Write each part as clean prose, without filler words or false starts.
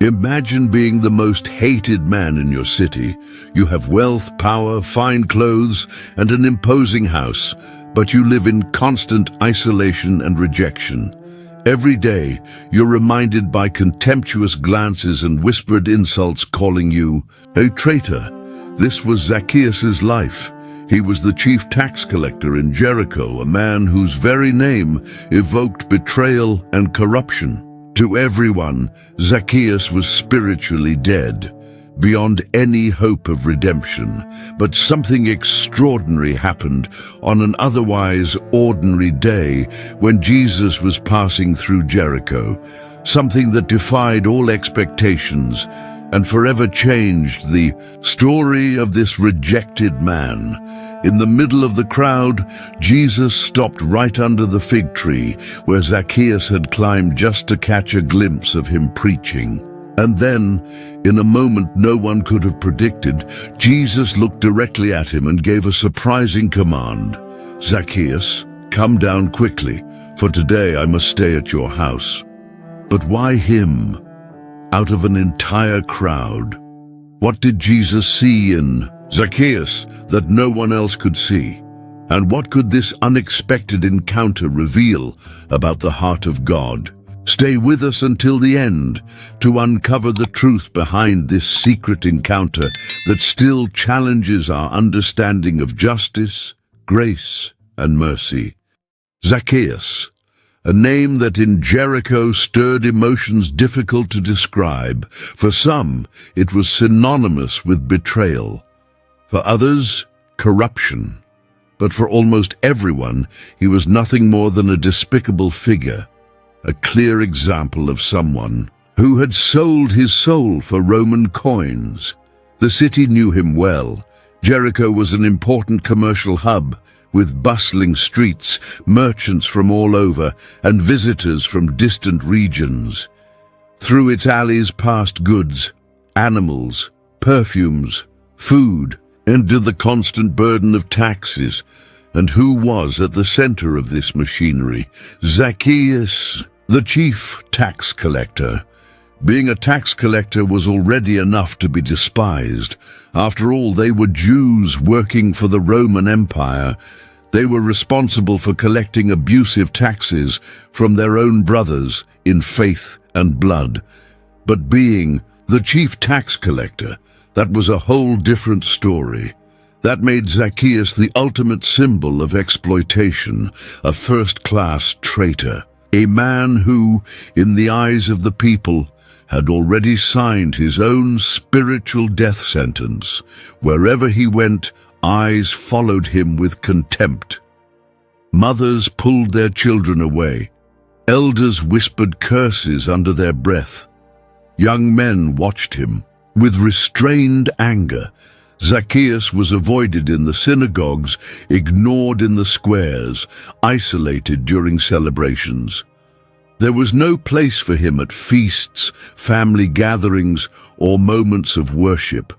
Imagine being the most hated man in your city. You have wealth, power, fine clothes, and an imposing house, but you live in constant isolation and rejection. Every day, you're reminded by contemptuous glances and whispered insults calling you a traitor. This was Zacchaeus' life. He was the chief tax collector in Jericho, a man whose very name evoked betrayal and corruption. To everyone, Zacchaeus was spiritually dead, beyond any hope of redemption. But something extraordinary happened on an otherwise ordinary day when Jesus was passing through Jericho, something that defied all expectations and forever changed the story of this rejected man. In the middle of the crowd, Jesus stopped right under the fig tree where Zacchaeus had climbed just to catch a glimpse of him preaching. And then, in a moment no one could have predicted, Jesus looked directly at him and gave a surprising command. "Zacchaeus, come down quickly, for today I must stay at your house." But why him, out of an entire crowd? What did Jesus see in Zacchaeus that no one else could see? And what could this unexpected encounter reveal about the heart of God? Stay with us until the end to uncover the truth behind this secret encounter that still challenges our understanding of justice, grace, and mercy. Zacchaeus, a name that in Jericho stirred emotions difficult to describe. For some, it was synonymous with betrayal. For others, corruption. But for almost everyone, he was nothing more than a despicable figure, a clear example of someone who had sold his soul for Roman coins. The city knew him well. Jericho was an important commercial hub, with bustling streets, merchants from all over, and visitors from distant regions. Through its alleys passed goods, animals, perfumes, food, and to the constant burden of taxes. And who was at the center of this machinery? Zacchaeus, the chief tax collector. Being a tax collector was already enough to be despised. After all, they were Jews working for the Roman Empire. They were responsible for collecting abusive taxes from their own brothers in faith and blood. But being the chief tax collector, that was a whole different story. That made Zacchaeus the ultimate symbol of exploitation, a first-class traitor, a man who, in the eyes of the people, had already signed his own spiritual death sentence. Wherever he went, eyes followed him with contempt. Mothers pulled their children away. Elders whispered curses under their breath. Young men watched him with restrained anger. Zacchaeus was avoided in the synagogues, ignored in the squares, isolated during celebrations. There was no place for him at feasts, family gatherings, or moments of worship.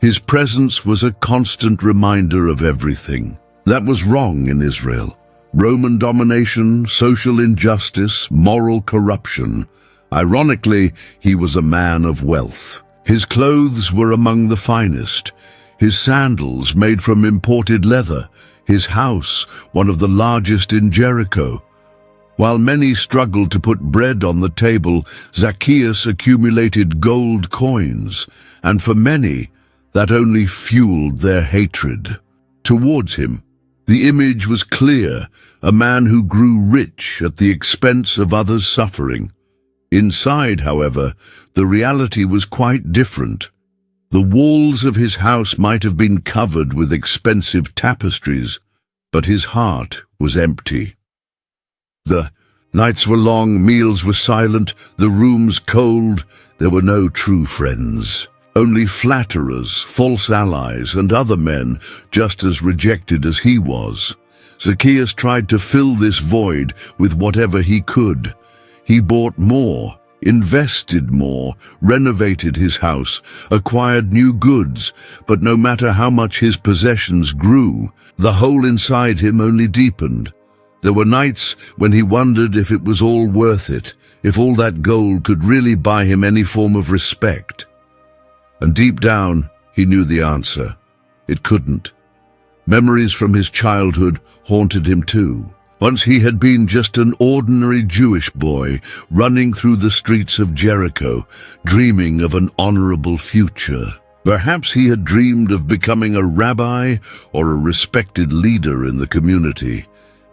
His presence was a constant reminder of everything that was wrong in Israel: Roman domination, social injustice, moral corruption. Ironically, he was a man of wealth. His clothes were among the finest, his sandals made from imported leather, his house one of the largest in Jericho. While many struggled to put bread on the table, Zacchaeus accumulated gold coins, and for many, that only fueled their hatred towards him. The image was clear, a man who grew rich at the expense of others' suffering. Inside, however, the reality was quite different. The walls of his house might have been covered with expensive tapestries, but his heart was empty. The nights were long, meals were silent, the rooms cold. There were no true friends, only flatterers, false allies, and other men just as rejected as he was. Zacchaeus tried to fill this void with whatever he could. He bought more, invested more, renovated his house, acquired new goods, but no matter how much his possessions grew, the hole inside him only deepened. There were nights when he wondered if it was all worth it, if all that gold could really buy him any form of respect. And deep down, he knew the answer. It couldn't. Memories from his childhood haunted him too. Once he had been just an ordinary Jewish boy running through the streets of Jericho, dreaming of an honorable future. Perhaps he had dreamed of becoming a rabbi or a respected leader in the community.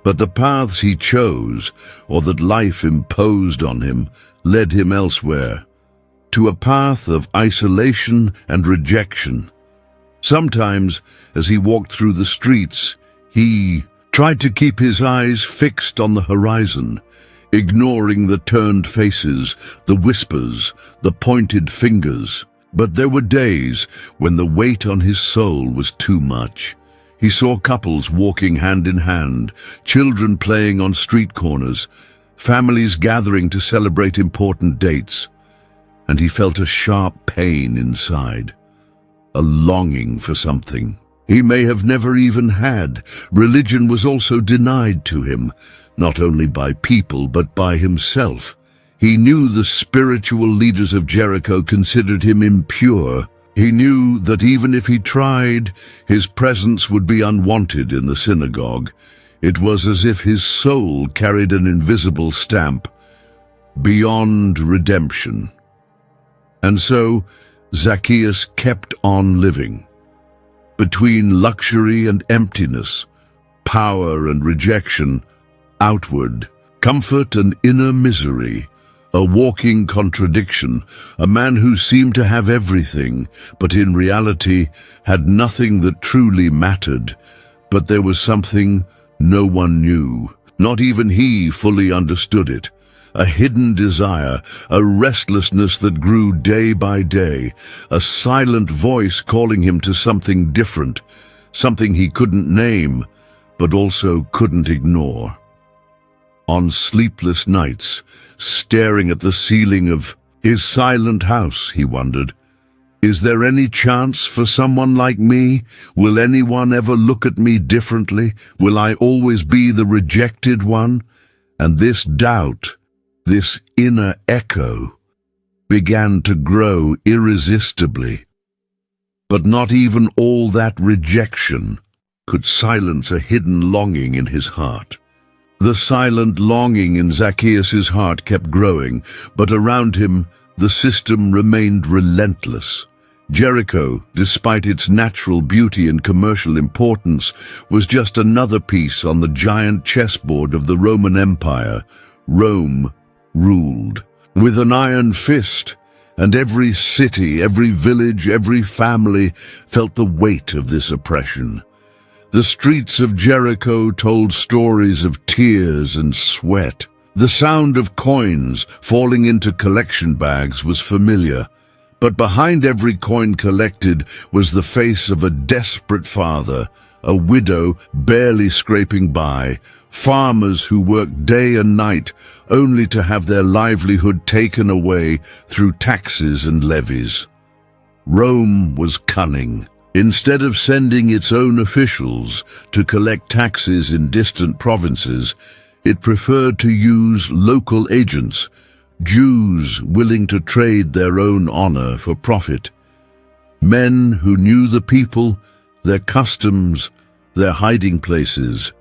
But the paths he chose, or that life imposed on him, led him elsewhere, to a path of isolation and rejection. Sometimes, as he walked through the streets, he tried to keep his eyes fixed on the horizon, ignoring the turned faces, the whispers, the pointed fingers. But there were days when the weight on his soul was too much. He saw couples walking hand in hand, children playing on street corners, families gathering to celebrate important dates, and he felt a sharp pain inside, a longing for something he may have never even had. Religion was also denied to him, not only by people but by himself. He knew the spiritual leaders of Jericho considered him impure. He knew that even if he tried, his presence would be unwanted in the synagogue. It was as if his soul carried an invisible stamp, beyond redemption. And so, Zacchaeus kept on living. Between luxury and emptiness, power and rejection, outward, comfort and inner misery, a walking contradiction, a man who seemed to have everything, but in reality had nothing that truly mattered. But there was something no one knew. Not even he fully understood it. A hidden desire, a restlessness that grew day by day, a silent voice calling him to something different, something he couldn't name, but also couldn't ignore. On sleepless nights, staring at the ceiling of his silent house, he wondered, is there any chance for someone like me? Will anyone ever look at me differently? Will I always be the rejected one? And this doubt, this inner echo, began to grow irresistibly. But not even all that rejection could silence a hidden longing in his heart. The silent longing in Zacchaeus' heart kept growing, but around him the system remained relentless. Jericho, despite its natural beauty and commercial importance, was just another piece on the giant chessboard of the Roman Empire. Rome ruled with an iron fist, and every city, every village, every family felt the weight of this oppression. The streets of Jericho told stories of tears and sweat. The sound of coins falling into collection bags was familiar, but behind every coin collected was the face of a desperate father, a widow barely scraping by, farmers who worked day and night only to have their livelihood taken away through taxes and levies. Rome was cunning. Instead of sending its own officials to collect taxes in distant provinces, it preferred to use local agents, Jews willing to trade their own honor for profit. Men who knew the people, their customs, their hiding places,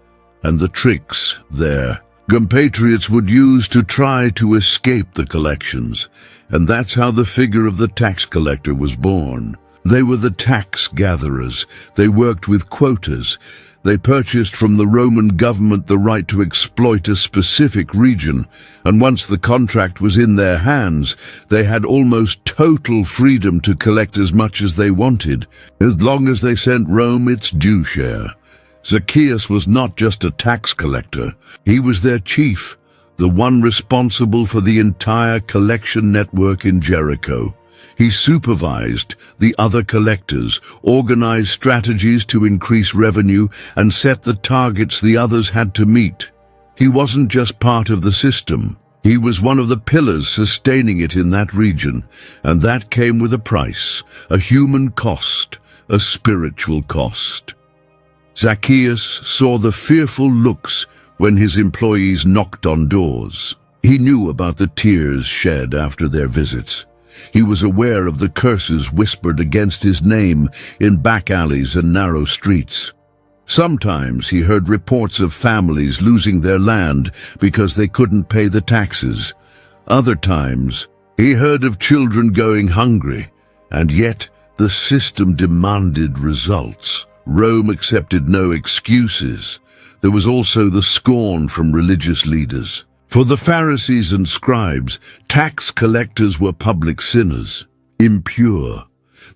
and the tricks their compatriots would use to try to escape the collections. And that's how the figure of the tax collector was born. They were the tax gatherers. They worked with quotas. They purchased from the Roman government the right to exploit a specific region, and once the contract was in their hands, they had almost total freedom to collect as much as they wanted, as long as they sent Rome its due share. Zacchaeus was not just a tax collector. He was their chief, the one responsible for the entire collection network in Jericho. He supervised the other collectors, organized strategies to increase revenue, and set the targets the others had to meet. He wasn't just part of the system. He was one of the pillars sustaining it in that region, and that came with a price, a human cost, a spiritual cost. Zacchaeus saw the fearful looks when his employees knocked on doors. He knew about the tears shed after their visits. He was aware of the curses whispered against his name in back alleys and narrow streets. Sometimes he heard reports of families losing their land because they couldn't pay the taxes. Other times, he heard of children going hungry, and yet the system demanded results. Rome accepted no excuses. There was also the scorn from religious leaders. For the Pharisees and scribes, tax collectors were public sinners, impure.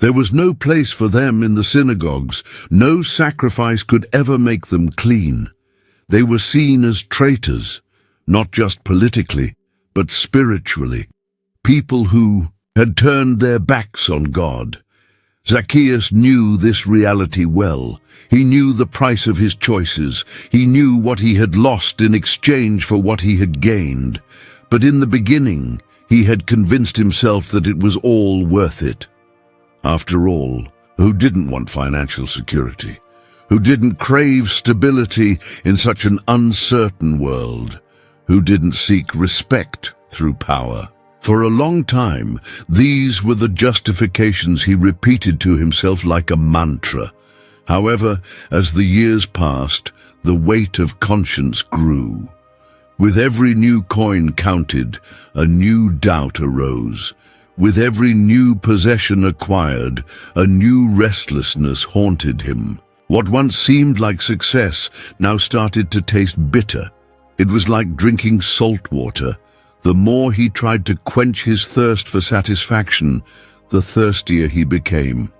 There was no place for them in the synagogues. No sacrifice could ever make them clean. They were seen as traitors, not just politically, but spiritually. People who had turned their backs on God. Zacchaeus knew this reality well. He knew the price of his choices. He knew what he had lost in exchange for what he had gained. But in the beginning, he had convinced himself that it was all worth it. After all, who didn't want financial security? Who didn't crave stability in such an uncertain world? Who didn't seek respect through power? For a long time, these were the justifications he repeated to himself like a mantra. However, as the years passed, the weight of conscience grew. With every new coin counted, a new doubt arose. With every new possession acquired, a new restlessness haunted him. What once seemed like success now started to taste bitter. It was like drinking salt water. The more he tried to quench his thirst for satisfaction, the thirstier he became.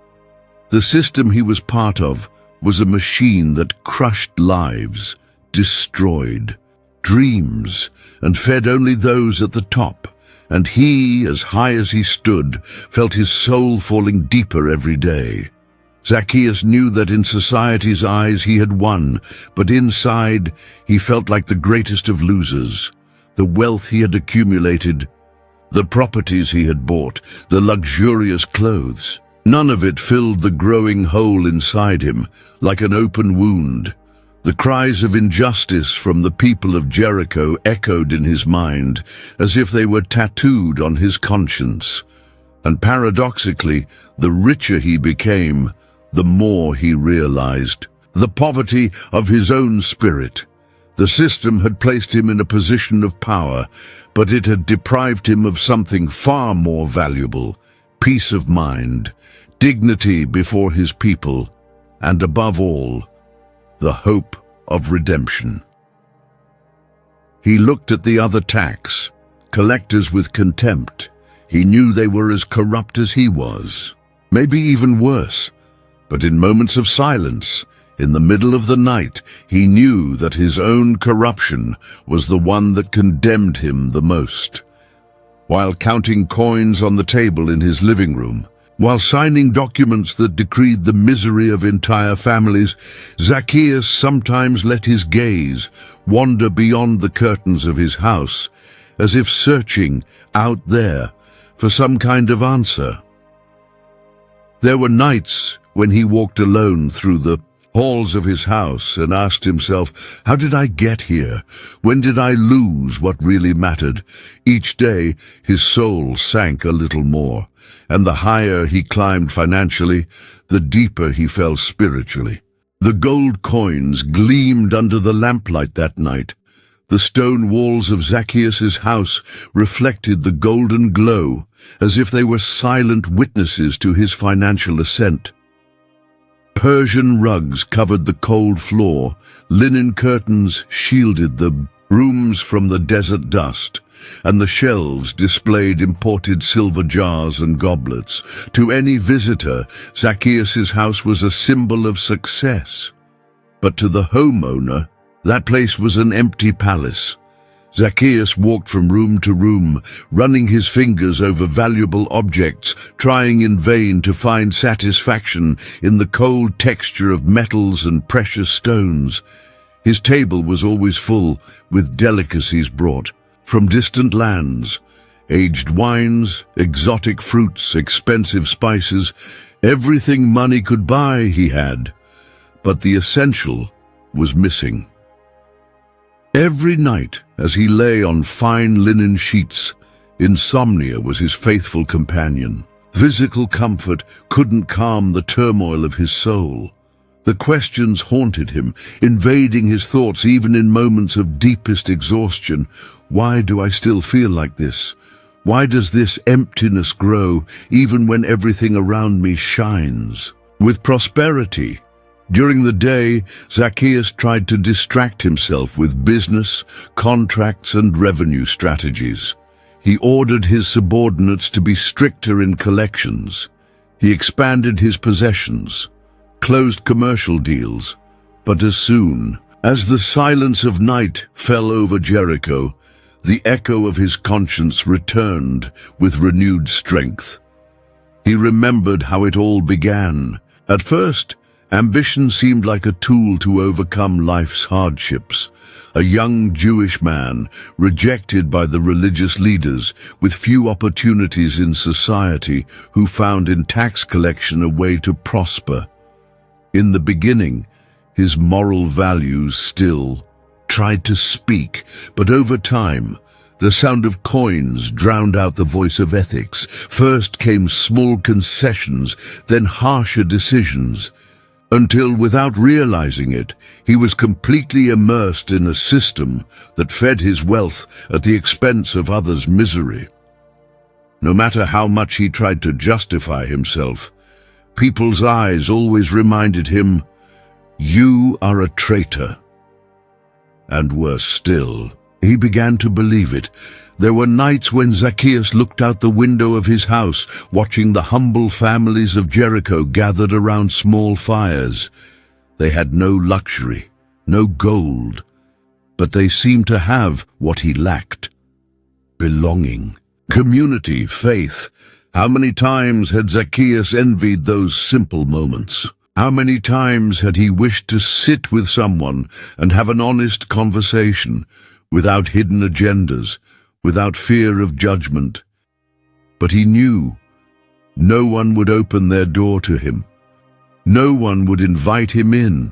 The system he was part of was a machine that crushed lives, destroyed dreams, and fed only those at the top. And he, as high as he stood, felt his soul falling deeper every day. Zacchaeus knew that in society's eyes he had won, but inside he felt like the greatest of losers. The wealth he had accumulated, the properties he had bought, the luxurious clothes, none of it filled the growing hole inside him, like an open wound. The cries of injustice from the people of Jericho echoed in his mind, as if they were tattooed on his conscience. And paradoxically, the richer he became, the more he realized the poverty of his own spirit. The system had placed him in a position of power, but it had deprived him of something far more valuable: peace of mind, dignity before his people, and above all, the hope of redemption. He looked at the other tax collectors with contempt. He knew they were as corrupt as he was, maybe even worse. But in moments of silence, in the middle of the night, he knew that his own corruption was the one that condemned him the most. While counting coins on the table in his living room, while signing documents that decreed the misery of entire families, Zacchaeus sometimes let his gaze wander beyond the curtains of his house, as if searching out there for some kind of answer. There were nights when he walked alone through the halls of his house and asked himself, how did I get here? When did I lose what really mattered? Each day, his soul sank a little more, and the higher he climbed financially, the deeper he fell spiritually. The gold coins gleamed under the lamplight that night. The stone walls of Zacchaeus' house reflected the golden glow, as if they were silent witnesses to his financial ascent. Persian rugs covered the cold floor, linen curtains shielded the rooms from the desert dust, and the shelves displayed imported silver jars and goblets. To any visitor, Zacchaeus' house was a symbol of success. But to the homeowner, that place was an empty palace. Zacchaeus walked from room to room, running his fingers over valuable objects, trying in vain to find satisfaction in the cold texture of metals and precious stones. His table was always full, with delicacies brought from distant lands, aged wines, exotic fruits, expensive spices. Everything money could buy he had, but the essential was missing. Every night, as he lay on fine linen sheets, insomnia was his faithful companion. Physical comfort couldn't calm the turmoil of his soul. The questions haunted him, invading his thoughts even in moments of deepest exhaustion. Why do I still feel like this? Why does this emptiness grow even when everything around me shines? With prosperity, during the day, Zacchaeus tried to distract himself with business, contracts, and revenue strategies. He ordered his subordinates to be stricter in collections. He expanded his possessions, closed commercial deals. But as soon as the silence of night fell over Jericho, the echo of his conscience returned with renewed strength. He remembered how it all began. At first, ambition seemed like a tool to overcome life's hardships. A young Jewish man, rejected by the religious leaders, with few opportunities in society, who found in tax collection a way to prosper. In the beginning, his moral values still tried to speak, but over time, the sound of coins drowned out the voice of ethics. First came small concessions, then harsher decisions, until, without realizing it, he was completely immersed in a system that fed his wealth at the expense of others' misery. No matter how much he tried to justify himself, people's eyes always reminded him, "You are a traitor." And worse still, he began to believe it. There were nights when Zacchaeus looked out the window of his house, watching the humble families of Jericho gathered around small fires. They had no luxury, no gold, but they seemed to have what he lacked: belonging, community, faith. How many times had Zacchaeus envied those simple moments? How many times had he wished to sit with someone and have an honest conversation, without hidden agendas, without fear of judgment? But he knew no one would open their door to him. No one would invite him in.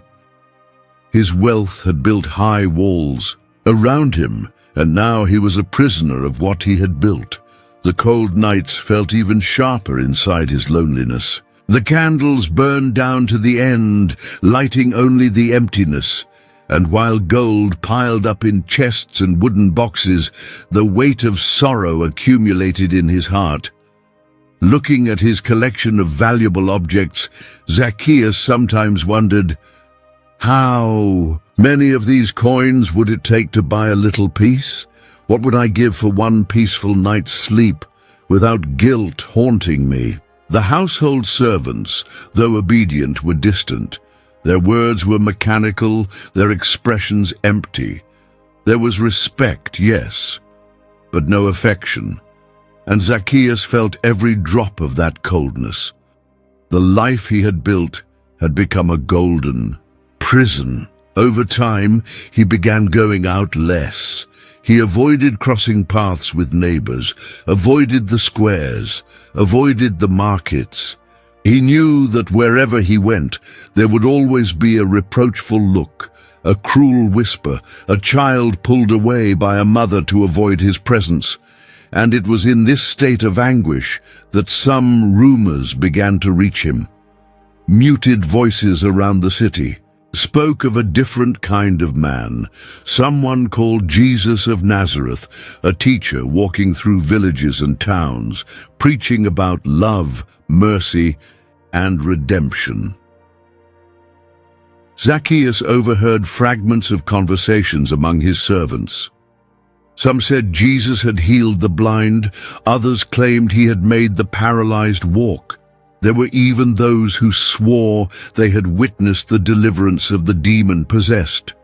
His wealth had built high walls around him, and now he was a prisoner of what he had built. The cold nights felt even sharper inside his loneliness. The candles burned down to the end, lighting only the emptiness. And while gold piled up in chests and wooden boxes, the weight of sorrow accumulated in his heart. Looking at his collection of valuable objects, Zacchaeus sometimes wondered, how many of these coins would it take to buy a little peace? What would I give for one peaceful night's sleep, without guilt haunting me? The household servants, though obedient, were distant. Their words were mechanical, their expressions empty. There was respect, yes, but no affection. And Zacchaeus felt every drop of that coldness. The life he had built had become a golden prison. Over time, he began going out less. He avoided crossing paths with neighbors, avoided the squares, avoided the markets. He knew that wherever he went, there would always be a reproachful look, a cruel whisper, a child pulled away by a mother to avoid his presence. And it was in this state of anguish that some rumors began to reach him. Muted voices around the city spoke of a different kind of man, someone called Jesus of Nazareth, a teacher walking through villages and towns, preaching about love, mercy, and redemption. Zacchaeus overheard fragments of conversations among his servants. Some said Jesus had healed the blind, others claimed he had made the paralyzed walk. There were even those who swore they had witnessed the deliverance of the demon-possessed.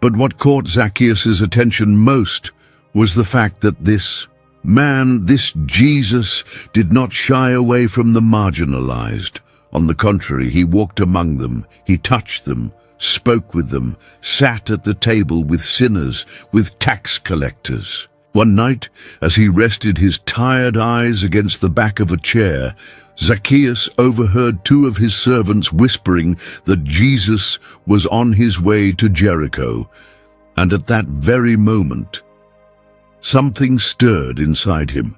But what caught Zacchaeus' attention most was the fact that this man, this Jesus, did not shy away from the marginalized. On the contrary, he walked among them, he touched them, spoke with them, sat at the table with sinners, with tax collectors. One night, as he rested his tired eyes against the back of a chair, Zacchaeus overheard two of his servants whispering that Jesus was on his way to Jericho. And at that very moment, something stirred inside him.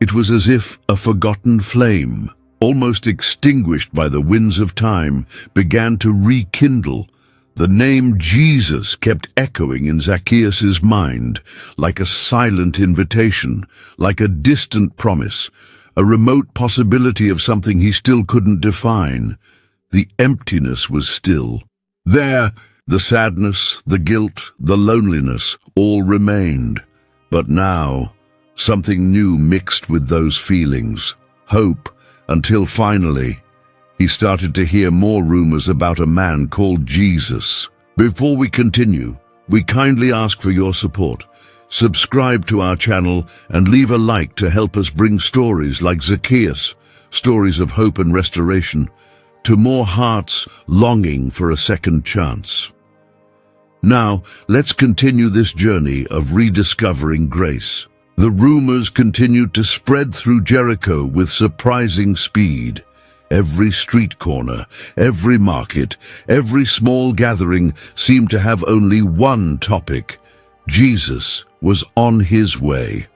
It was as if a forgotten flame, almost extinguished by the winds of time, began to rekindle. The name Jesus kept echoing in Zacchaeus' mind, like a silent invitation, like a distant promise, a remote possibility of something he still couldn't define. The emptiness was still there. The sadness, the guilt, the loneliness, all remained. But now, something new mixed with those feelings, hope, until finally, he started to hear more rumors about a man called Jesus. Before we continue, we kindly ask for your support. Subscribe to our channel and leave a like to help us bring stories like Zacchaeus, stories of hope and restoration, to more hearts longing for a second chance. Now, let's continue this journey of rediscovering grace. The rumors continued to spread through Jericho with surprising speed. Every street corner, every market, every small gathering seemed to have only one topic: Jesus was on his way.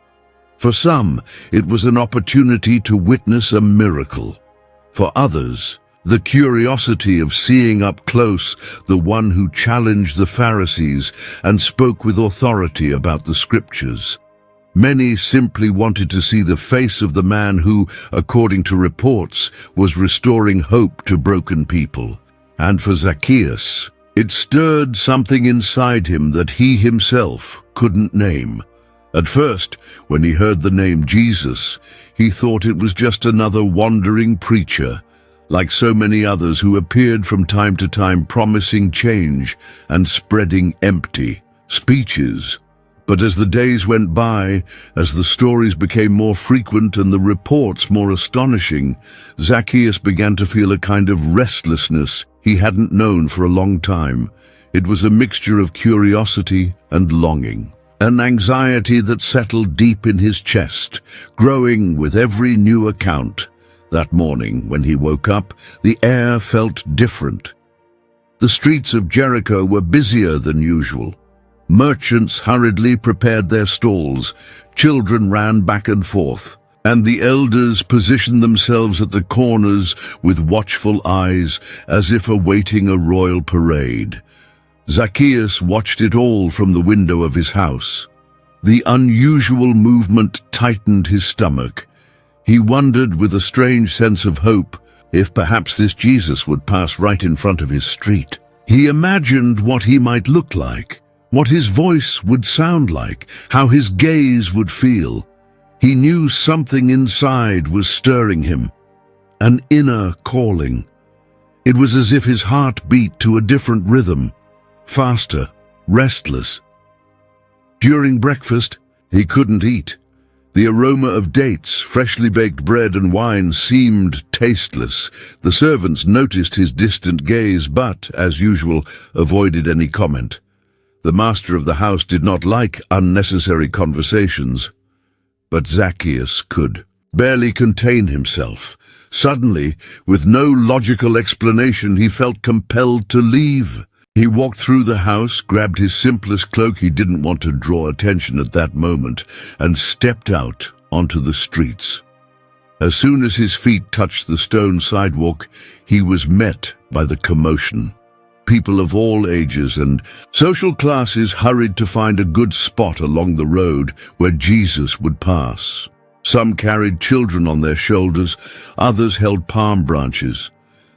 For some, it was an opportunity to witness a miracle. For others, the curiosity of seeing up close the one who challenged the Pharisees and spoke with authority about the scriptures. Many simply wanted to see the face of the man who, according to reports, was restoring hope to broken people. And for Zacchaeus, it stirred something inside him that he himself couldn't name. At first, when he heard the name Jesus, he thought it was just another wandering preacher, like so many others who appeared from time to time promising change and spreading empty speeches. But as the days went by, as the stories became more frequent and the reports more astonishing, Zacchaeus began to feel a kind of restlessness he hadn't known for a long time. It was a mixture of curiosity and longing, an anxiety that settled deep in his chest, growing with every new account. That morning, when he woke up, the air felt different. The streets of Jericho were busier than usual. Merchants hurriedly prepared their stalls, children ran back and forth, and the elders positioned themselves at the corners with watchful eyes, as if awaiting a royal parade. Zacchaeus watched it all from the window of his house. The unusual movement tightened his stomach. He wondered with a strange sense of hope if perhaps this Jesus would pass right in front of his street. He imagined what he might look like, what his voice would sound like, how his gaze would feel. He knew something inside was stirring him, an inner calling. It was as if his heart beat to a different rhythm, faster, restless. During breakfast, he couldn't eat. The aroma of dates, freshly baked bread and wine seemed tasteless. The servants noticed his distant gaze but, as usual, avoided any comment. The master of the house did not like unnecessary conversations, but Zacchaeus could barely contain himself. Suddenly, with no logical explanation, he felt compelled to leave. He walked through the house, grabbed his simplest cloak — he didn't want to draw attention at that moment — and stepped out onto the streets. As soon as his feet touched the stone sidewalk, he was met by the commotion. People of all ages and social classes hurried to find a good spot along the road where Jesus would pass. Some carried children on their shoulders, others held palm branches.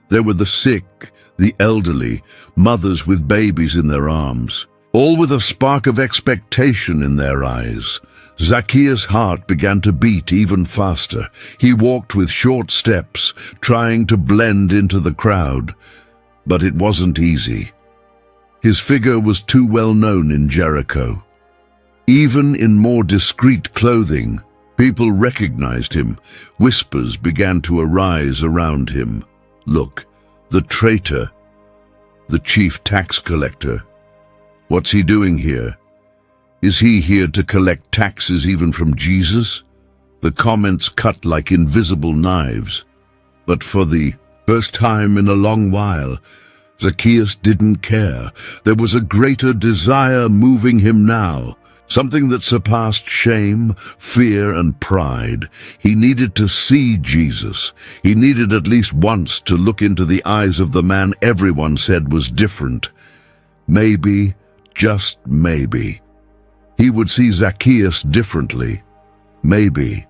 There were the sick, the elderly, mothers with babies in their arms, all with a spark of expectation in their eyes. Zacchaeus' heart began to beat even faster. He walked with short steps, trying to blend into the crowd. But it wasn't easy. His figure was too well known in Jericho. Even in more discreet clothing, people recognized him. Whispers began to arise around him. Look, the traitor, the chief tax collector. What's he doing here? Is he here to collect taxes even from Jesus? The comments cut like invisible knives. But for the first time in a long while, Zacchaeus didn't care. There was a greater desire moving him now, something that surpassed shame, fear, and pride. He needed to see Jesus. He needed at least once to look into the eyes of the man everyone said was different. Maybe, just maybe, he would see Zacchaeus differently. Maybe.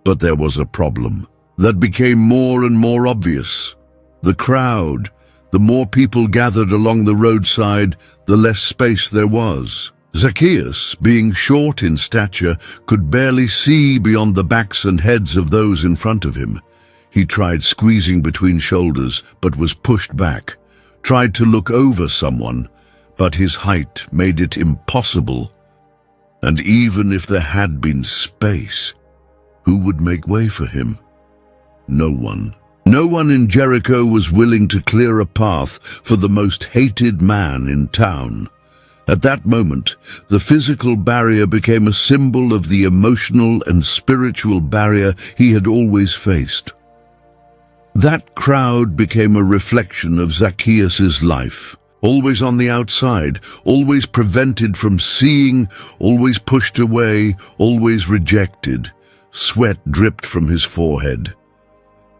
But there was a problem that became more and more obvious. The crowd. The more people gathered along the roadside, the less space there was. Zacchaeus, being short in stature, could barely see beyond the backs and heads of those in front of him. He tried squeezing between shoulders, but was pushed back. Tried to look over someone, but his height made it impossible. And even if there had been space, who would make way for him? No one. No one in Jericho was willing to clear a path for the most hated man in town. At that moment, the physical barrier became a symbol of the emotional and spiritual barrier he had always faced. That crowd became a reflection of Zacchaeus' life. Always on the outside, always prevented from seeing, always pushed away, always rejected. Sweat dripped from his forehead.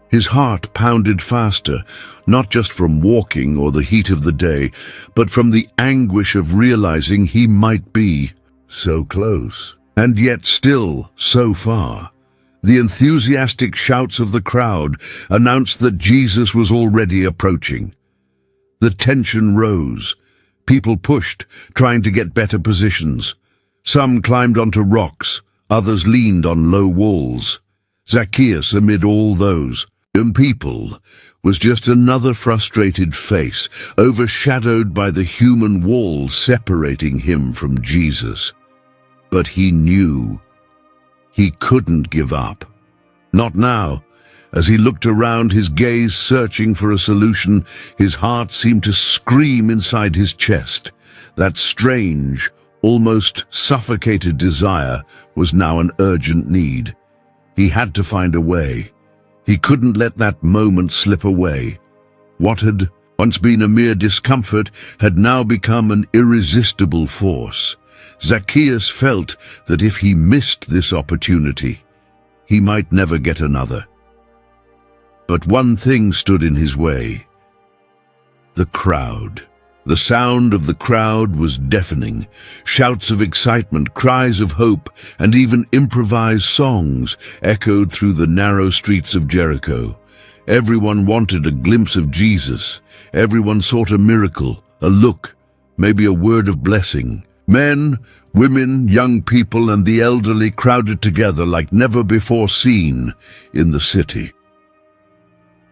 His heart pounded faster, not just from walking or the heat of the day, but from the anguish of realizing he might be so close, and yet still so far. The enthusiastic shouts of the crowd announced that Jesus was already approaching. The tension rose. People pushed, trying to get better positions. Some climbed onto rocks, others leaned on low walls. Zacchaeus, amid all those people, was just another frustrated face, overshadowed by the human wall separating him from Jesus. But he knew he couldn't give up. Not now. As he looked around, his gaze searching for a solution, his heart seemed to scream inside his chest. That strange, almost suffocated desire was now an urgent need. He had to find a way. He couldn't let that moment slip away. What had once been a mere discomfort had now become an irresistible force. Zacchaeus felt that if he missed this opportunity, he might never get another. But one thing stood in his way: the crowd. The sound of the crowd was deafening. Shouts of excitement, cries of hope, and even improvised songs echoed through the narrow streets of Jericho. Everyone wanted a glimpse of Jesus. Everyone sought a miracle, a look, maybe a word of blessing. Men, women, young people, and the elderly crowded together like never before seen in the city.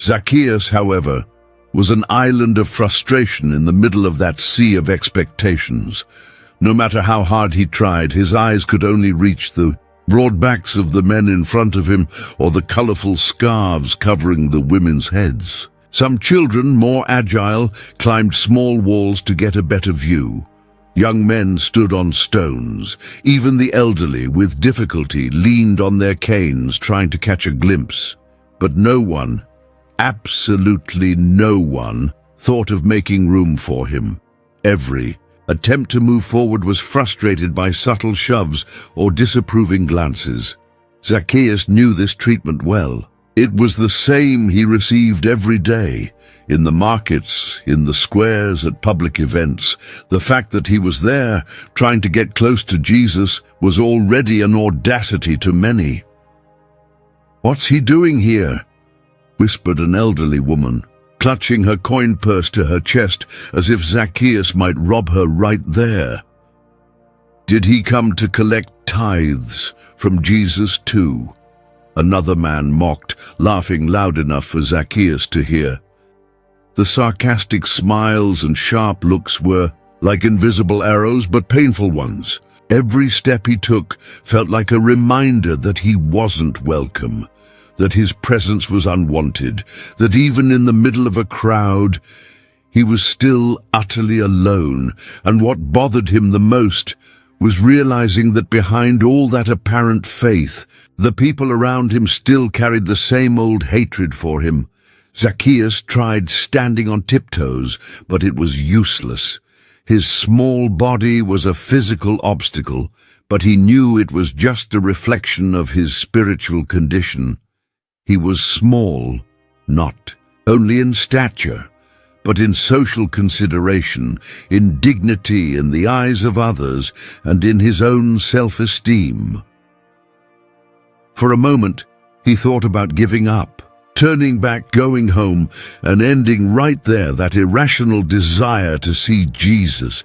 Zacchaeus, however, was an island of frustration in the middle of that sea of expectations. No matter how hard he tried, his eyes could only reach the broad backs of the men in front of him or the colorful scarves covering the women's heads. Some children, more agile, climbed small walls to get a better view. Young men stood on stones. Even the elderly, with difficulty, leaned on their canes trying to catch a glimpse. But no one, absolutely no one, thought of making room for him. Every attempt to move forward was frustrated by subtle shoves or disapproving glances. Zacchaeus knew this treatment well. It was the same he received every day, in the markets, in the squares, at public events. The fact that he was there, trying to get close to Jesus, was already an audacity to many. "What's he doing here?" whispered an elderly woman, clutching her coin purse to her chest as if Zacchaeus might rob her right there. Did he come to collect tithes from Jesus too? Another man mocked, laughing loud enough for Zacchaeus to hear. The sarcastic smiles and sharp looks were like invisible arrows, but painful ones. Every step he took felt like a reminder that he wasn't welcome, that his presence was unwanted, that even in the middle of a crowd, he was still utterly alone. And what bothered him the most was realizing that behind all that apparent faith, the people around him still carried the same old hatred for him. Zacchaeus tried standing on tiptoes, but it was useless. His small body was a physical obstacle, but he knew it was just a reflection of his spiritual condition. He was small, not only in stature, but in social consideration, in dignity in the eyes of others, and in his own self-esteem. For a moment, he thought about giving up, turning back, going home, and ending right there, that irrational desire to see Jesus.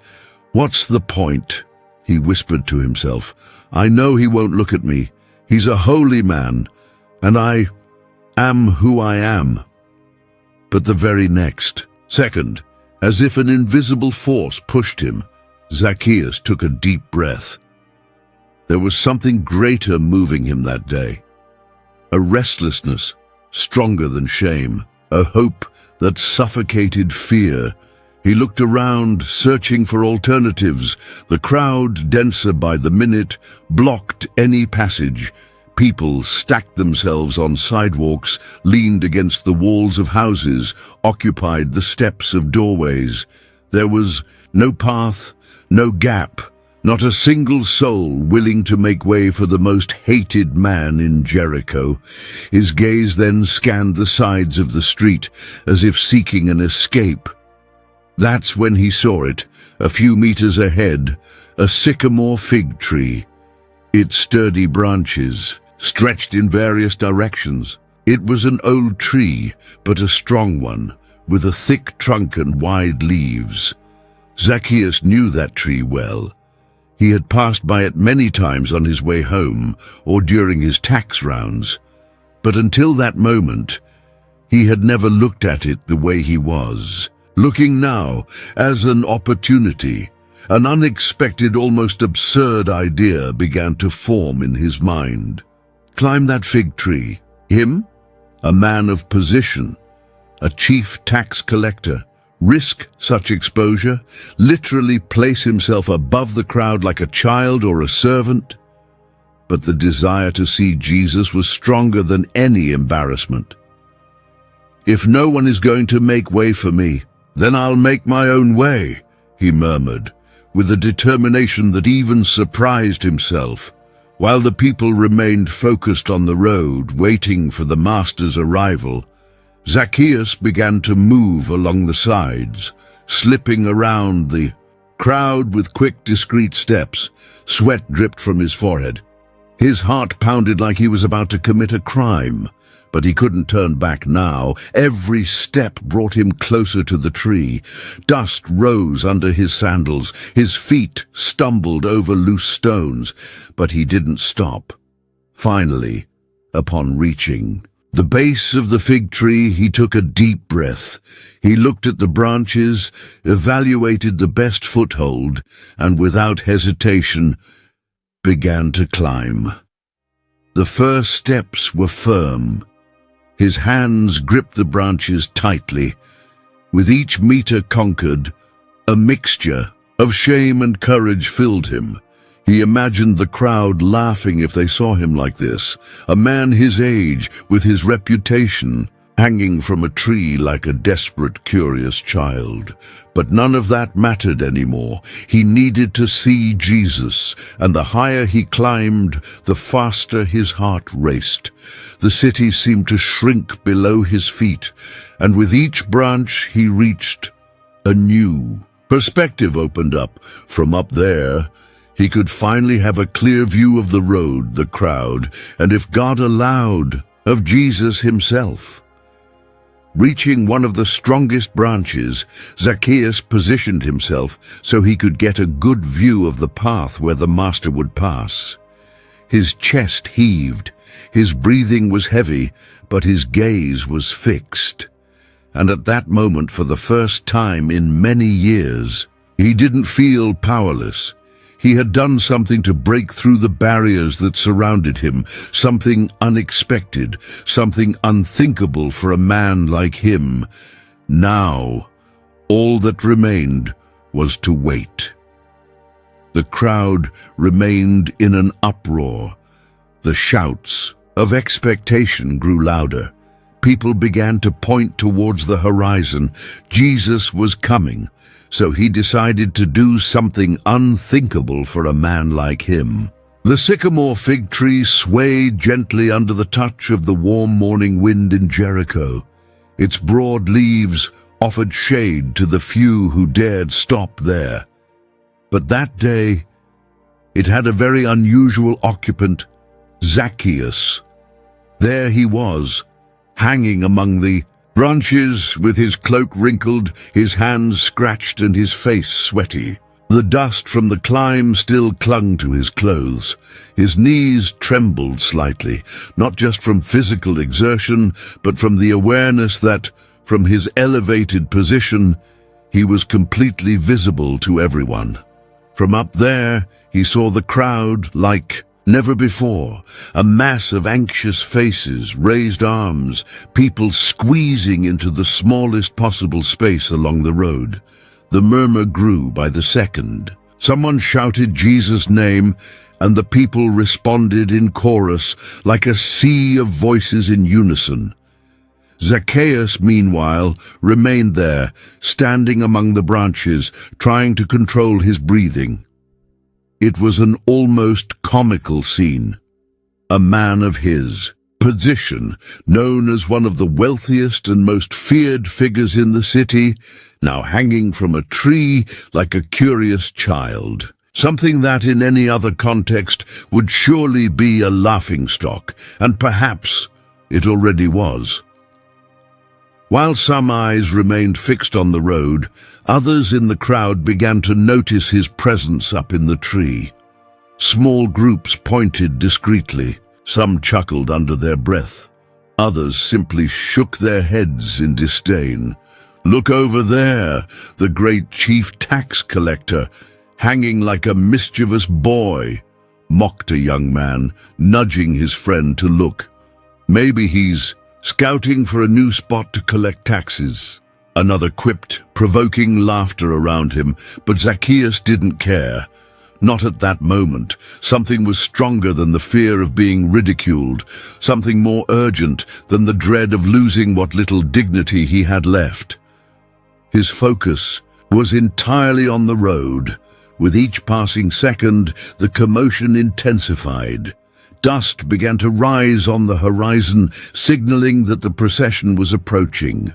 "What's the point?" he whispered to himself. "I know he won't look at me. He's a holy man, and I am who I am." But the very next second, as if an invisible force pushed him, Zacchaeus took a deep breath. There was something greater moving him that day. A restlessness stronger than shame, a hope that suffocated fear. He looked around, searching for alternatives. The crowd, denser by the minute, blocked any passage. People stacked themselves on sidewalks, leaned against the walls of houses, occupied the steps of doorways. There was no path, no gap, not a single soul willing to make way for the most hated man in Jericho. His gaze then scanned the sides of the street, as if seeking an escape. That's when he saw it, a few meters ahead, a sycamore fig tree. Its sturdy branches stretched in various directions. It was an old tree, but a strong one, with a thick trunk and wide leaves. Zacchaeus knew that tree well. He had passed by it many times on his way home or during his tax rounds, but until that moment, he had never looked at it the way he was, looking now as an opportunity. An unexpected, almost absurd idea began to form in his mind. Climb that fig tree. Him? A man of position, a chief tax collector. Risk such exposure, literally place himself above the crowd like a child or a servant. But the desire to see Jesus was stronger than any embarrassment. "If no one is going to make way for me, then I'll make my own way," he murmured, with a determination that even surprised himself. While the people remained focused on the road, waiting for the master's arrival, Zacchaeus began to move along the sides, slipping around the crowd with quick, discreet steps. Sweat dripped from his forehead. His heart pounded like he was about to commit a crime, but he couldn't turn back now. Every step brought him closer to the tree. Dust rose under his sandals. His feet stumbled over loose stones, but he didn't stop. Finally, upon reaching the base of the fig tree, he took a deep breath. He looked at the branches, evaluated the best foothold, and without hesitation began to climb. The first steps were firm. His hands gripped the branches tightly. With each meter conquered, a mixture of shame and courage filled him. He imagined the crowd laughing if they saw him like this, a man his age, with his reputation, hanging from a tree like a desperate, curious child. But none of that mattered anymore. He needed to see Jesus, and the higher he climbed, the faster his heart raced. The city seemed to shrink below his feet, and with each branch he reached a new perspective opened up. From up there, he could finally have a clear view of the road, the crowd, and if God allowed, of Jesus himself. Reaching one of the strongest branches, Zacchaeus positioned himself so he could get a good view of the path where the master would pass. His chest heaved, his breathing was heavy, but his gaze was fixed. And at that moment, for the first time in many years, he didn't feel powerless. He had done something to break through the barriers that surrounded him, something unexpected, something unthinkable for a man like him. Now, all that remained was to wait. The crowd remained in an uproar. The shouts of expectation grew louder. People began to point towards the horizon. Jesus was coming, so he decided to do something unthinkable for a man like him. The sycamore fig tree swayed gently under the touch of the warm morning wind in Jericho. Its broad leaves offered shade to the few who dared stop there. But that day, it had a very unusual occupant, Zacchaeus. There he was, hanging among the branches with his cloak wrinkled, his hands scratched and his face sweaty. The dust from the climb still clung to his clothes. His knees trembled slightly, not just from physical exertion, but from the awareness that, from his elevated position, he was completely visible to everyone. From up there, he saw the crowd like never before, a mass of anxious faces, raised arms, people squeezing into the smallest possible space along the road. The murmur grew by the second. Someone shouted Jesus' name, and the people responded in chorus like a sea of voices in unison. Zacchaeus, meanwhile, remained there, standing among the branches, trying to control his breathing. It was an almost comical scene. A man of his position, known as one of the wealthiest and most feared figures in the city, now hanging from a tree like a curious child. Something that in any other context would surely be a laughingstock, and perhaps it already was. While some eyes remained fixed on the road, others in the crowd began to notice his presence up in the tree. Small groups pointed discreetly. Some chuckled under their breath. Others simply shook their heads in disdain. "Look over there, the great chief tax collector, hanging like a mischievous boy," mocked a young man, nudging his friend to look. "Maybe he's scouting for a new spot to collect taxes." Another quipped, provoking laughter around him, but Zacchaeus didn't care. Not at that moment. Something was stronger than the fear of being ridiculed, something more urgent than the dread of losing what little dignity he had left. His focus was entirely on the road. With each passing second, the commotion intensified. Dust began to rise on the horizon, signaling that the procession was approaching.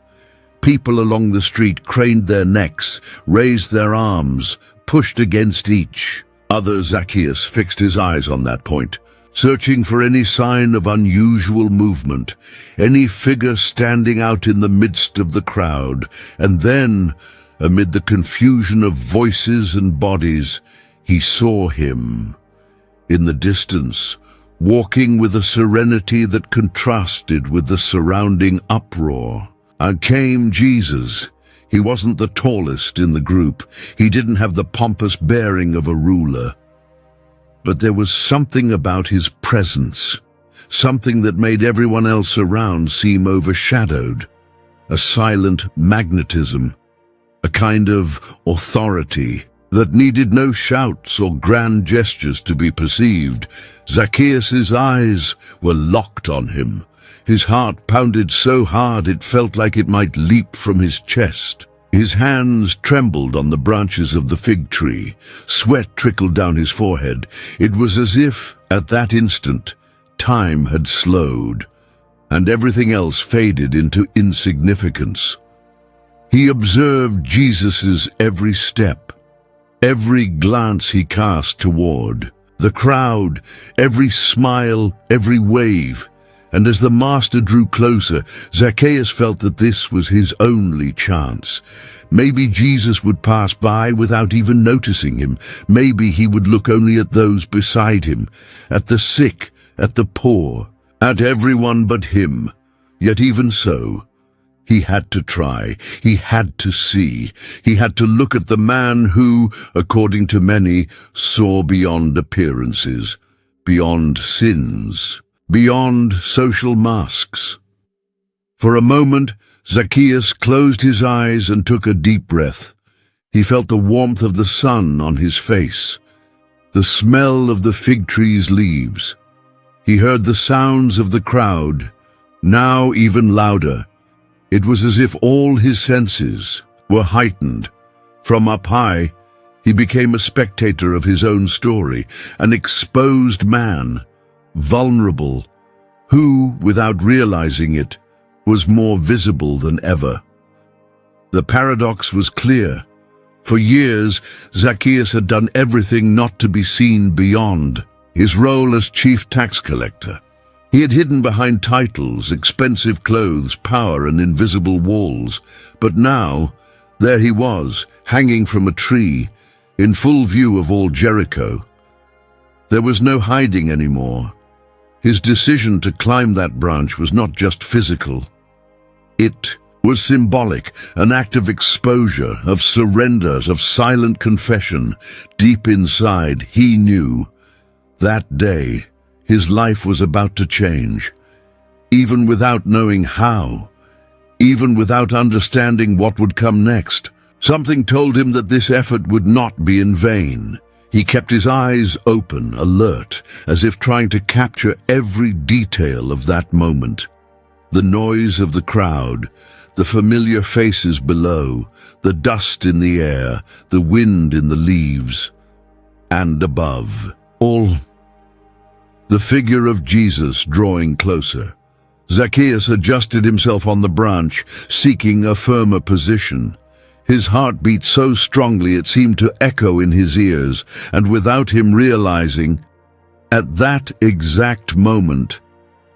People along the street craned their necks, raised their arms, pushed against each. Zacchaeus fixed his eyes on that point, searching for any sign of unusual movement, any figure standing out in the midst of the crowd. And then, amid the confusion of voices and bodies, he saw him. In the distance, walking with a serenity that contrasted with the surrounding uproar. And came Jesus. He wasn't the tallest in the group. He didn't have the pompous bearing of a ruler. But there was something about his presence, something that made everyone else around seem overshadowed. A silent magnetism, a kind of authority that needed no shouts or grand gestures to be perceived. Zacchaeus' eyes were locked on him. His heart pounded so hard it felt like it might leap from his chest. His hands trembled on the branches of the fig tree. Sweat trickled down his forehead. It was as if, at that instant, time had slowed, and everything else faded into insignificance. He observed Jesus' every step, every glance he cast toward the crowd, every smile, every wave. And as the master drew closer, Zacchaeus felt that this was his only chance. Maybe Jesus would pass by without even noticing him. Maybe he would look only at those beside him, at the sick, at the poor, at everyone but him. Yet even so, he had to try. He had to see. He had to look at the man who, according to many, saw beyond appearances, beyond sins, beyond social masks. For a moment, Zacchaeus closed his eyes and took a deep breath. He felt the warmth of the sun on his face, the smell of the fig tree's leaves. He heard the sounds of the crowd, now even louder. It was as if all his senses were heightened. From up high, he became a spectator of his own story, an exposed man, vulnerable, who, without realizing it, was more visible than ever. The paradox was clear. For years, Zacchaeus had done everything not to be seen beyond his role as chief tax collector. He had hidden behind titles, expensive clothes, power, and invisible walls. But now, there he was, hanging from a tree, in full view of all Jericho. There was no hiding anymore. His decision to climb that branch was not just physical. It was symbolic, an act of exposure, of surrender, of silent confession. Deep inside, he knew that day his life was about to change, even without knowing how, even without understanding what would come next. Something told him that this effort would not be in vain. He kept his eyes open, alert, as if trying to capture every detail of that moment. The noise of the crowd, the familiar faces below, the dust in the air, the wind in the leaves, and above, all the figure of Jesus drawing closer. Zacchaeus adjusted himself on the branch, seeking a firmer position. His heart beat so strongly it seemed to echo in his ears, and without him realizing, at that exact moment,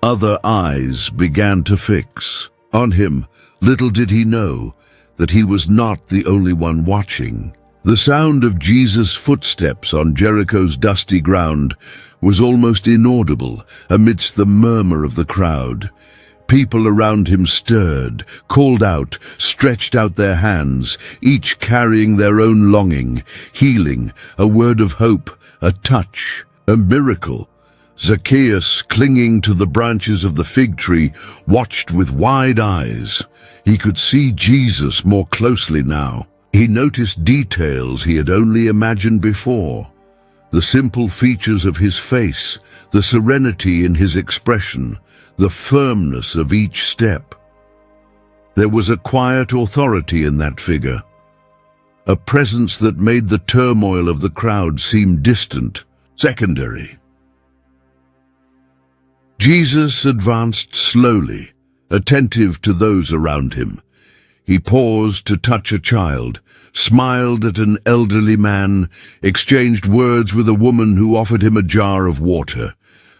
other eyes began to fix on him. Little did he know that he was not the only one watching. The sound of Jesus' footsteps on Jericho's dusty ground was almost inaudible amidst the murmur of the crowd. People around him stirred, called out, stretched out their hands, each carrying their own longing, healing, a word of hope, a touch, a miracle. Zacchaeus, clinging to the branches of the fig tree, watched with wide eyes. He could see Jesus more closely now. He noticed details he had only imagined before. The simple features of his face, the serenity in his expression, the firmness of each step. There was a quiet authority in that figure, a presence that made the turmoil of the crowd seem distant, secondary. Jesus advanced slowly, attentive to those around him. He paused to touch a child, smiled at an elderly man, exchanged words with a woman who offered him a jar of water.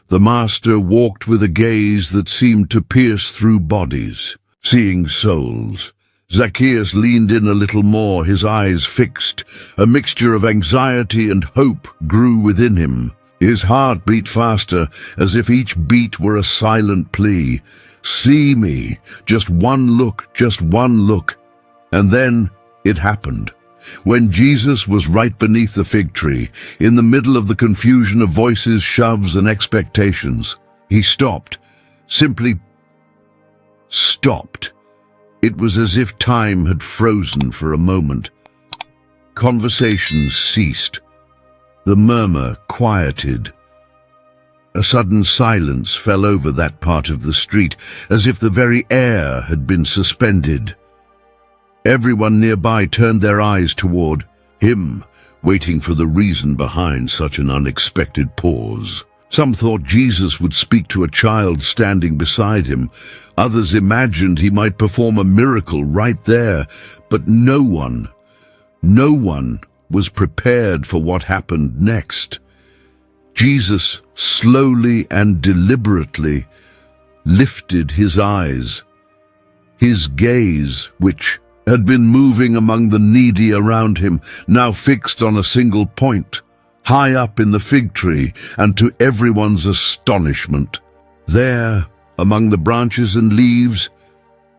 The master walked with a gaze that seemed to pierce through bodies, seeing souls. Zacchaeus leaned in a little more, his eyes fixed. A mixture of anxiety and hope grew within him. His heart beat faster, as if each beat were a silent plea. See me, just one look, just one look. And then it happened. When Jesus was right beneath the fig tree, in the middle of the confusion of voices, shoves, and expectations, he stopped, simply stopped. It was as if time had frozen for a moment. Conversations ceased. The murmur quieted. A sudden silence fell over that part of the street, as if the very air had been suspended. Everyone nearby turned their eyes toward him, waiting for the reason behind such an unexpected pause. Some thought Jesus would speak to a child standing beside him. Others imagined he might perform a miracle right there. But no one was prepared for what happened next. Jesus slowly and deliberately lifted his eyes. His gaze, which had been moving among the needy around him, now fixed on a single point, high up in the fig tree, and to everyone's astonishment, there, among the branches and leaves,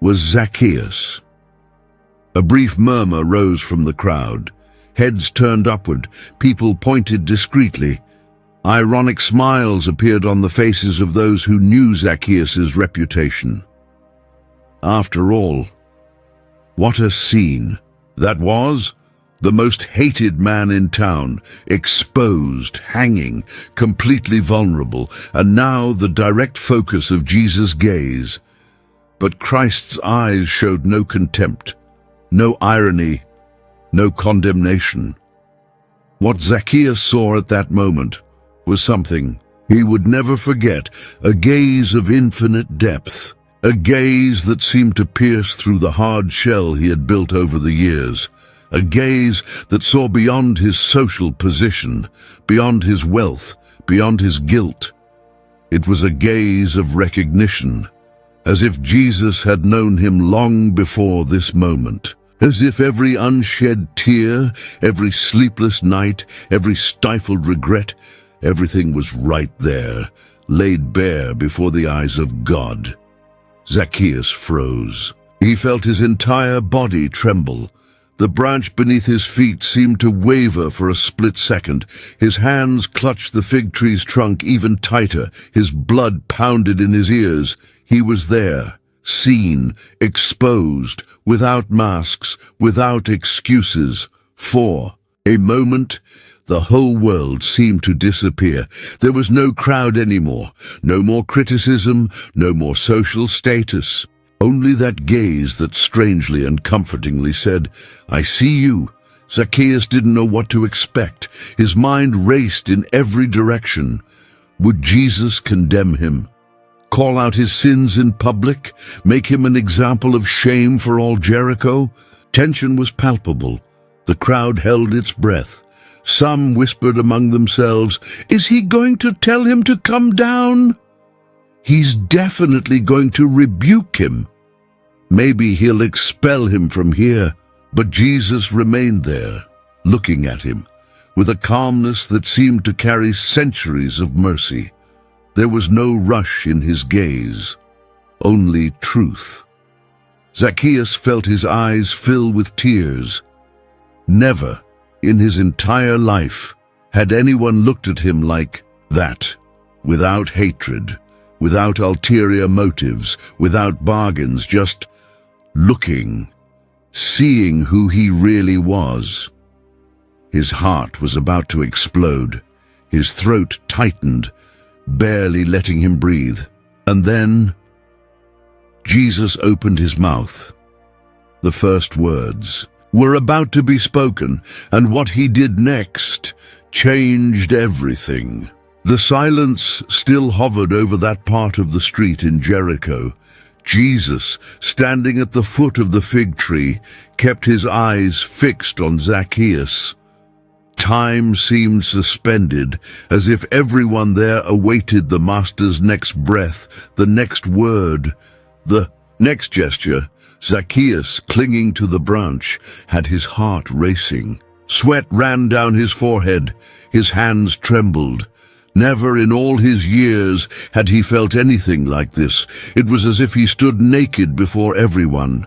was Zacchaeus. A brief murmur rose from the crowd. Heads turned upward, people pointed discreetly. Ironic smiles appeared on the faces of those who knew Zacchaeus' reputation. After all, what a scene that was! The most hated man in town, exposed, hanging, completely vulnerable, and now the direct focus of Jesus' gaze. But Christ's eyes showed no contempt, no irony, no condemnation. What Zacchaeus saw at that moment was something he would never forget, a gaze of infinite depth, a gaze that seemed to pierce through the hard shell he had built over the years, a gaze that saw beyond his social position, beyond his wealth, beyond his guilt. It was a gaze of recognition, as if Jesus had known him long before this moment, as if every unshed tear, every sleepless night, every stifled regret, everything was right there, laid bare before the eyes of God. Zacchaeus froze. He felt his entire body tremble. The branch beneath his feet seemed to waver for a split second. His hands clutched the fig tree's trunk even tighter. His blood pounded in his ears. He was there, seen, exposed, without masks, without excuses. For a moment, the whole world seemed to disappear. There was no crowd anymore, no more criticism, no more social status. Only that gaze that strangely and comfortingly said, "I see you." Zacchaeus didn't know what to expect. His mind raced in every direction. Would Jesus condemn him? Call out his sins in public? Make him an example of shame for all Jericho? Tension was palpable. The crowd held its breath. Some whispered among themselves, "Is he going to tell him to come down? He's definitely going to rebuke him. Maybe he'll expel him from here." But Jesus remained there, looking at him, with a calmness that seemed to carry centuries of mercy. There was no rush in his gaze, only truth. Zacchaeus felt his eyes fill with tears. Never in his entire life had anyone looked at him like that, without hatred, without ulterior motives, without bargains, just looking, seeing who he really was. His heart was about to explode. His throat tightened, barely letting him breathe. And then Jesus opened his mouth. The first words were about to be spoken, and what he did next changed everything. The silence still hovered over that part of the street in Jericho. Jesus, standing at the foot of the fig tree, kept his eyes fixed on Zacchaeus. Time seemed suspended, as if everyone there awaited the Master's next breath, the next word, the next gesture. Zacchaeus, clinging to the branch, had his heart racing. Sweat ran down his forehead. His hands trembled. Never in all his years had he felt anything like this. It was as if he stood naked before everyone,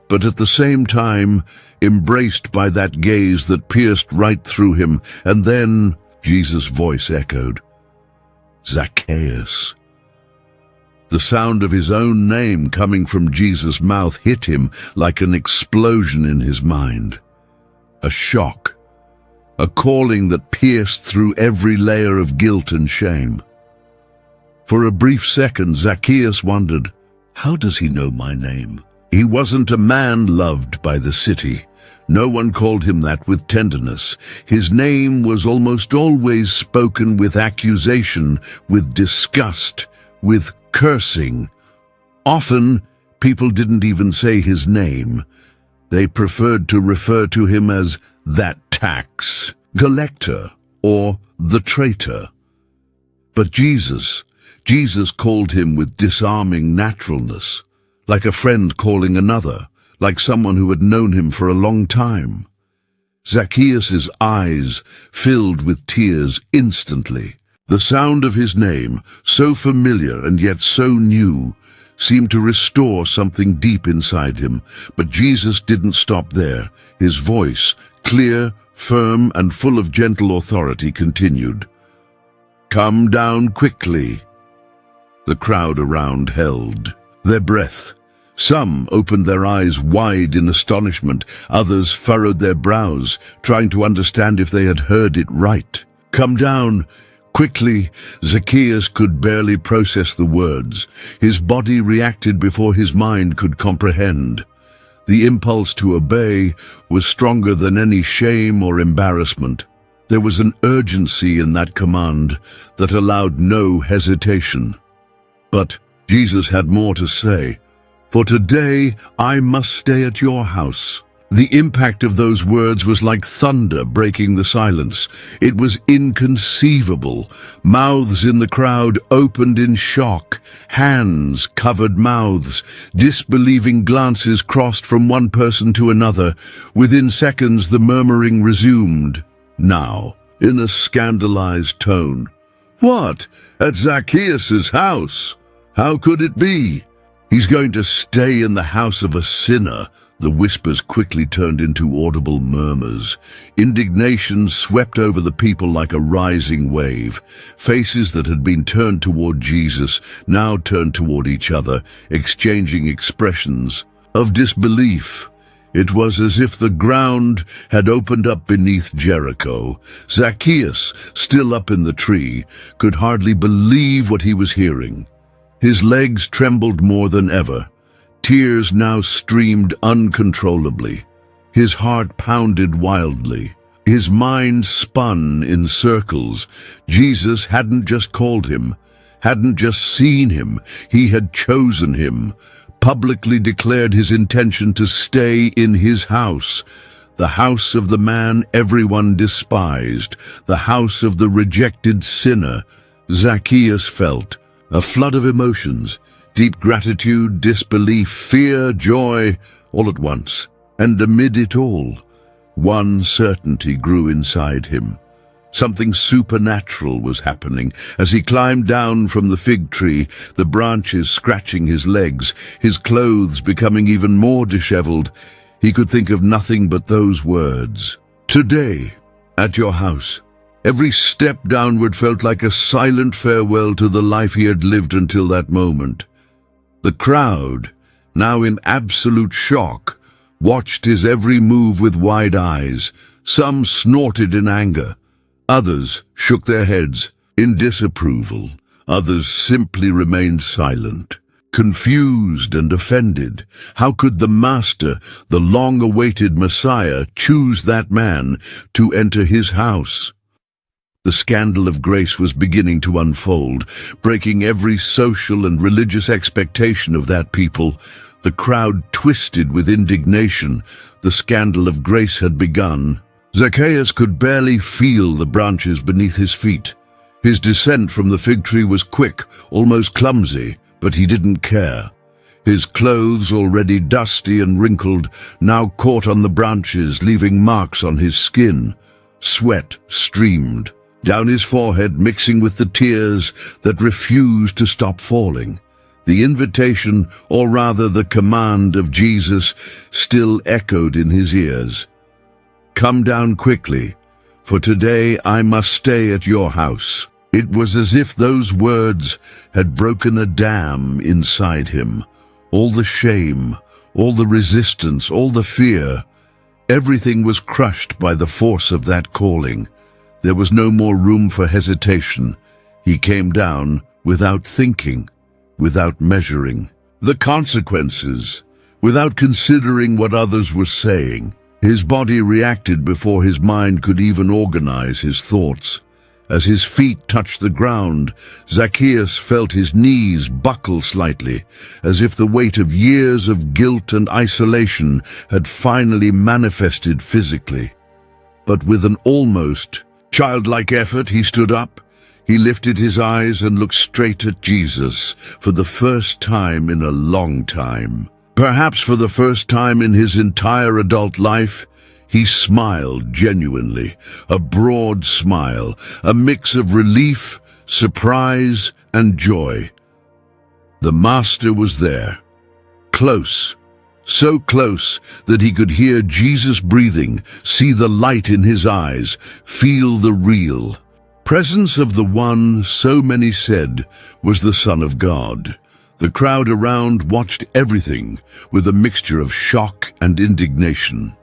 but at the same time embraced by that gaze that pierced right through him. And then Jesus' voice echoed, "Zacchaeus." The sound of his own name coming from Jesus' mouth hit him like an explosion in his mind. A shock, a calling that pierced through every layer of guilt and shame. For a brief second, Zacchaeus wondered, how does he know my name? He wasn't a man loved by the city. No one called him that with tenderness. His name was almost always spoken with accusation, with disgust, with cursing. Often, people didn't even say his name. They preferred to refer to him as that tax collector or the traitor. But Jesus called him with disarming naturalness, like a friend calling another, like someone who had known him for a long time. Zacchaeus' eyes filled with tears instantly. The sound of his name, so familiar and yet so new, seemed to restore something deep inside him. But Jesus didn't stop there. His voice, clear, firm, and full of gentle authority, continued, "Come down quickly." The crowd around held their breath. Some opened their eyes wide in astonishment. Others furrowed their brows, trying to understand if they had heard it right. "Come down Quickly, Zacchaeus could barely process the words. His body reacted before his mind could comprehend. The impulse to obey was stronger than any shame or embarrassment. There was an urgency in that command that allowed no hesitation. But Jesus had more to say. "For today I must stay at your house." The impact of those words was like thunder breaking the silence. It was inconceivable. Mouths in the crowd opened in shock. Hands covered mouths. Disbelieving glances crossed from one person to another. Within seconds, the murmuring resumed. Now, in a scandalized tone, "What? At Zacchaeus' house? How could it be? He's going to stay in the house of a sinner." The whispers quickly turned into audible murmurs. Indignation swept over the people like a rising wave. Faces that had been turned toward Jesus now turned toward each other, exchanging expressions of disbelief. It was as if the ground had opened up beneath Jericho. Zacchaeus, still up in the tree, could hardly believe what he was hearing. His legs trembled more than ever. Tears now streamed uncontrollably. His heart pounded wildly. His mind spun in circles. Jesus hadn't just called him, hadn't just seen him, he had chosen him, publicly declared his intention to stay in his house, the house of the man everyone despised, the house of the rejected sinner. Zacchaeus felt a flood of emotions. Deep gratitude, disbelief, fear, joy, all at once. And amid it all, one certainty grew inside him. Something supernatural was happening. As he climbed down from the fig tree, the branches scratching his legs, his clothes becoming even more disheveled, he could think of nothing but those words. "Today, at your house." Every step downward felt like a silent farewell to the life he had lived until that moment. The crowd, now in absolute shock, watched his every move with wide eyes. Some snorted in anger. Others shook their heads in disapproval. Others simply remained silent, confused and offended. How could the Master, the long-awaited Messiah, choose that man to enter his house? The scandal of grace was beginning to unfold, breaking every social and religious expectation of that people. The crowd twisted with indignation. The scandal of grace had begun. Zacchaeus could barely feel the branches beneath his feet. His descent from the fig tree was quick, almost clumsy, but he didn't care. His clothes, already dusty and wrinkled, now caught on the branches, leaving marks on his skin. Sweat streamed down his forehead, mixing with the tears that refused to stop falling. The invitation, or rather the command of Jesus, still echoed in his ears. "Come down quickly, for today I must stay at your house." It was as if those words had broken a dam inside him. All the shame, all the resistance, all the fear, everything was crushed by the force of that calling. There was no more room for hesitation. He came down without thinking, without measuring the consequences, without considering what others were saying. His body reacted before his mind could even organize his thoughts. As his feet touched the ground, Zacchaeus felt his knees buckle slightly, as if the weight of years of guilt and isolation had finally manifested physically. But with an almost childlike effort, he stood up. He lifted his eyes and looked straight at Jesus for the first time in a long time. Perhaps for the first time in his entire adult life, he smiled genuinely, a broad smile, a mix of relief, surprise, and joy. The Master was there, close, so close that he could hear Jesus breathing, see the light in his eyes, feel the real presence of the one so many said was the Son of God. The crowd around watched everything with a mixture of shock and indignation.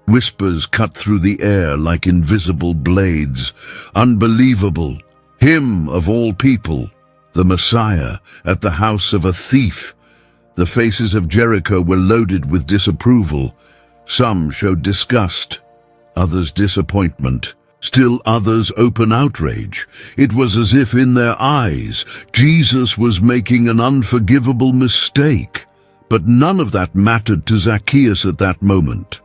Whispers cut through the air like invisible blades. Unbelievable, Him of all people, the Messiah, at the house of a thief. The faces of Jericho were loaded with disapproval. Some showed disgust, others disappointment, still others open outrage. It was as if in their eyes Jesus was making an unforgivable mistake. But none of that mattered to Zacchaeus at that moment.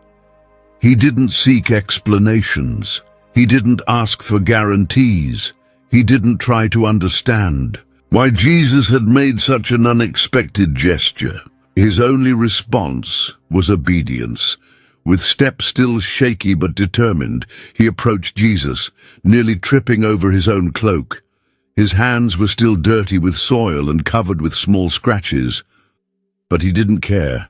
He didn't seek explanations. He didn't ask for guarantees. He didn't try to understand why Jesus had made such an unexpected gesture. His only response was obedience. With steps still shaky but determined, he approached Jesus, nearly tripping over his own cloak. His hands were still dirty with soil and covered with small scratches. But he didn't care.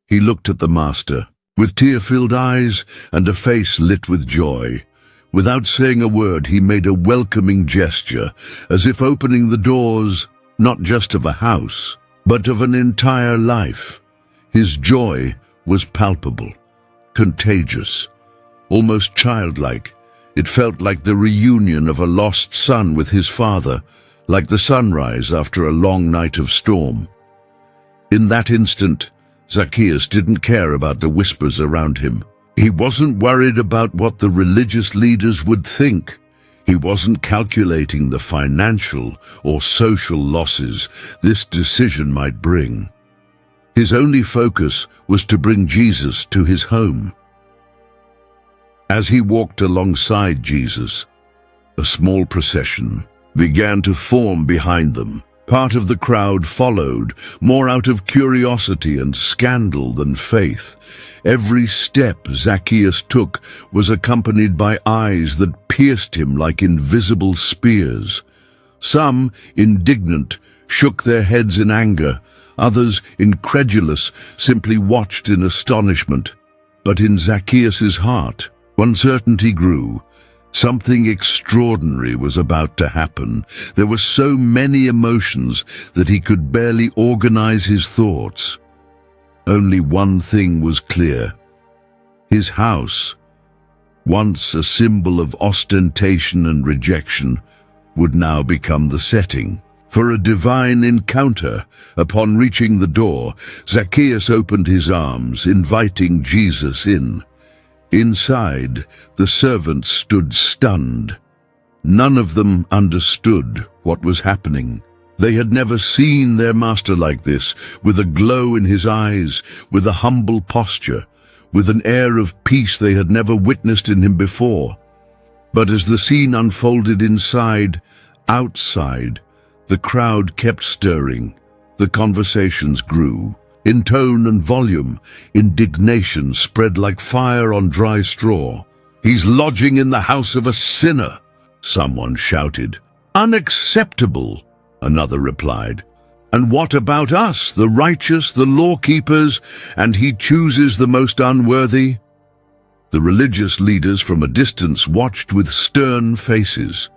He looked at the Master, with tear-filled eyes and a face lit with joy. Without saying a word, he made a welcoming gesture, as if opening the doors, not just of a house, but of an entire life. His joy was palpable, contagious, almost childlike. It felt like the reunion of a lost son with his father, like the sunrise after a long night of storm. In that instant, Zacchaeus didn't care about the whispers around him. He wasn't worried about what the religious leaders would think. He wasn't calculating the financial or social losses this decision might bring. His only focus was to bring Jesus to his home. As he walked alongside Jesus, a small procession began to form behind them. Part of the crowd followed, more out of curiosity and scandal than faith. Every step Zacchaeus took was accompanied by eyes that pierced him like invisible spears. Some, indignant, shook their heads in anger. Others, incredulous, simply watched in astonishment. But in Zacchaeus' heart, uncertainty grew. Something extraordinary was about to happen. There were so many emotions that he could barely organize his thoughts. Only one thing was clear. His house, once a symbol of ostentation and rejection, would now become the setting for a divine encounter. Upon reaching the door, Zacchaeus opened his arms, inviting Jesus in. Inside, the servants stood stunned. None of them understood what was happening. They had never seen their master like this, with a glow in his eyes, with a humble posture, with an air of peace they had never witnessed in him before. But as the scene unfolded outside, the crowd kept stirring. The conversations grew. In tone and volume, indignation spread like fire on dry straw. "He's lodging in the house of a sinner," someone shouted. "Unacceptable," another replied. "And what about us, the righteous, the law-keepers, and he chooses the most unworthy?" The religious leaders from a distance watched with stern faces.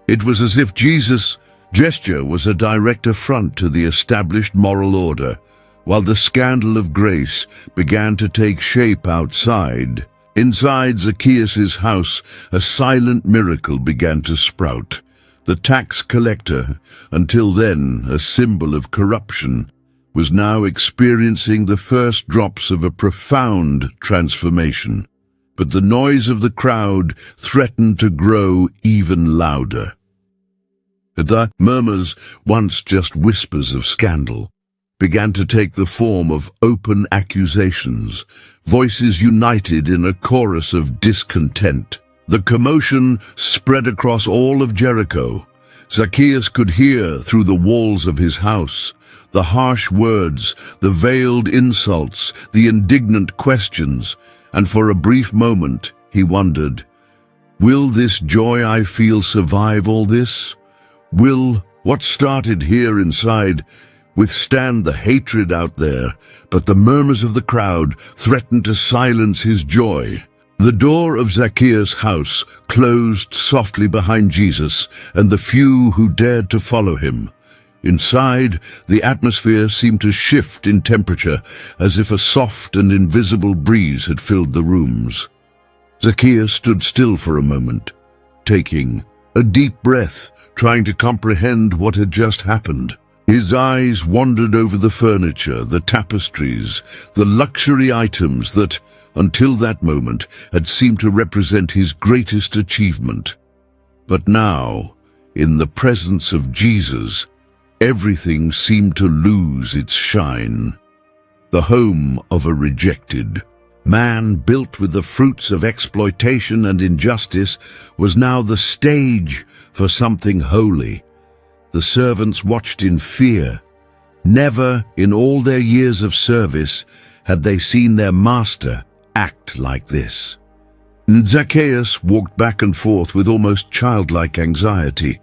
It was as if Jesus' gesture was a direct affront to the established moral order. While the scandal of grace began to take shape outside, inside Zacchaeus' house, a silent miracle began to sprout. The tax collector, until then a symbol of corruption, was now experiencing the first drops of a profound transformation. But the noise of the crowd threatened to grow even louder. The murmurs, once just whispers of scandal, began to take the form of open accusations, voices united in a chorus of discontent. The commotion spread across all of Jericho. Zacchaeus could hear through the walls of his house the harsh words, the veiled insults, the indignant questions, and for a brief moment he wondered, will this joy I feel survive all this? Will what started here inside withstand the hatred out there? But the murmurs of the crowd threatened to silence his joy. The door of Zacchaeus' house closed softly behind Jesus and the few who dared to follow him. Inside, the atmosphere seemed to shift in temperature, as if a soft and invisible breeze had filled the rooms. Zacchaeus stood still for a moment, taking a deep breath, trying to comprehend what had just happened. His eyes wandered over the furniture, the tapestries, the luxury items that, until that moment, had seemed to represent his greatest achievement. But now, in the presence of Jesus, everything seemed to lose its shine. The home of a rejected man, built with the fruits of exploitation and injustice, was now the stage for something holy. The servants watched in fear. Never in all their years of service had they seen their master act like this. Zacchaeus walked back and forth with almost childlike anxiety,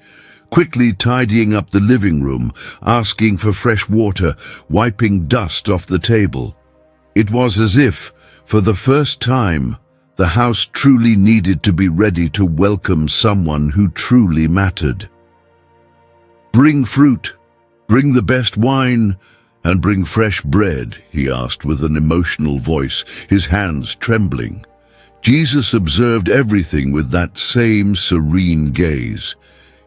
quickly tidying up the living room, asking for fresh water, wiping dust off the table. It was as if, for the first time, the house truly needed to be ready to welcome someone who truly mattered. "Bring fruit, bring the best wine, and bring fresh bread," he asked with an emotional voice, his hands trembling. Jesus observed everything with that same serene gaze.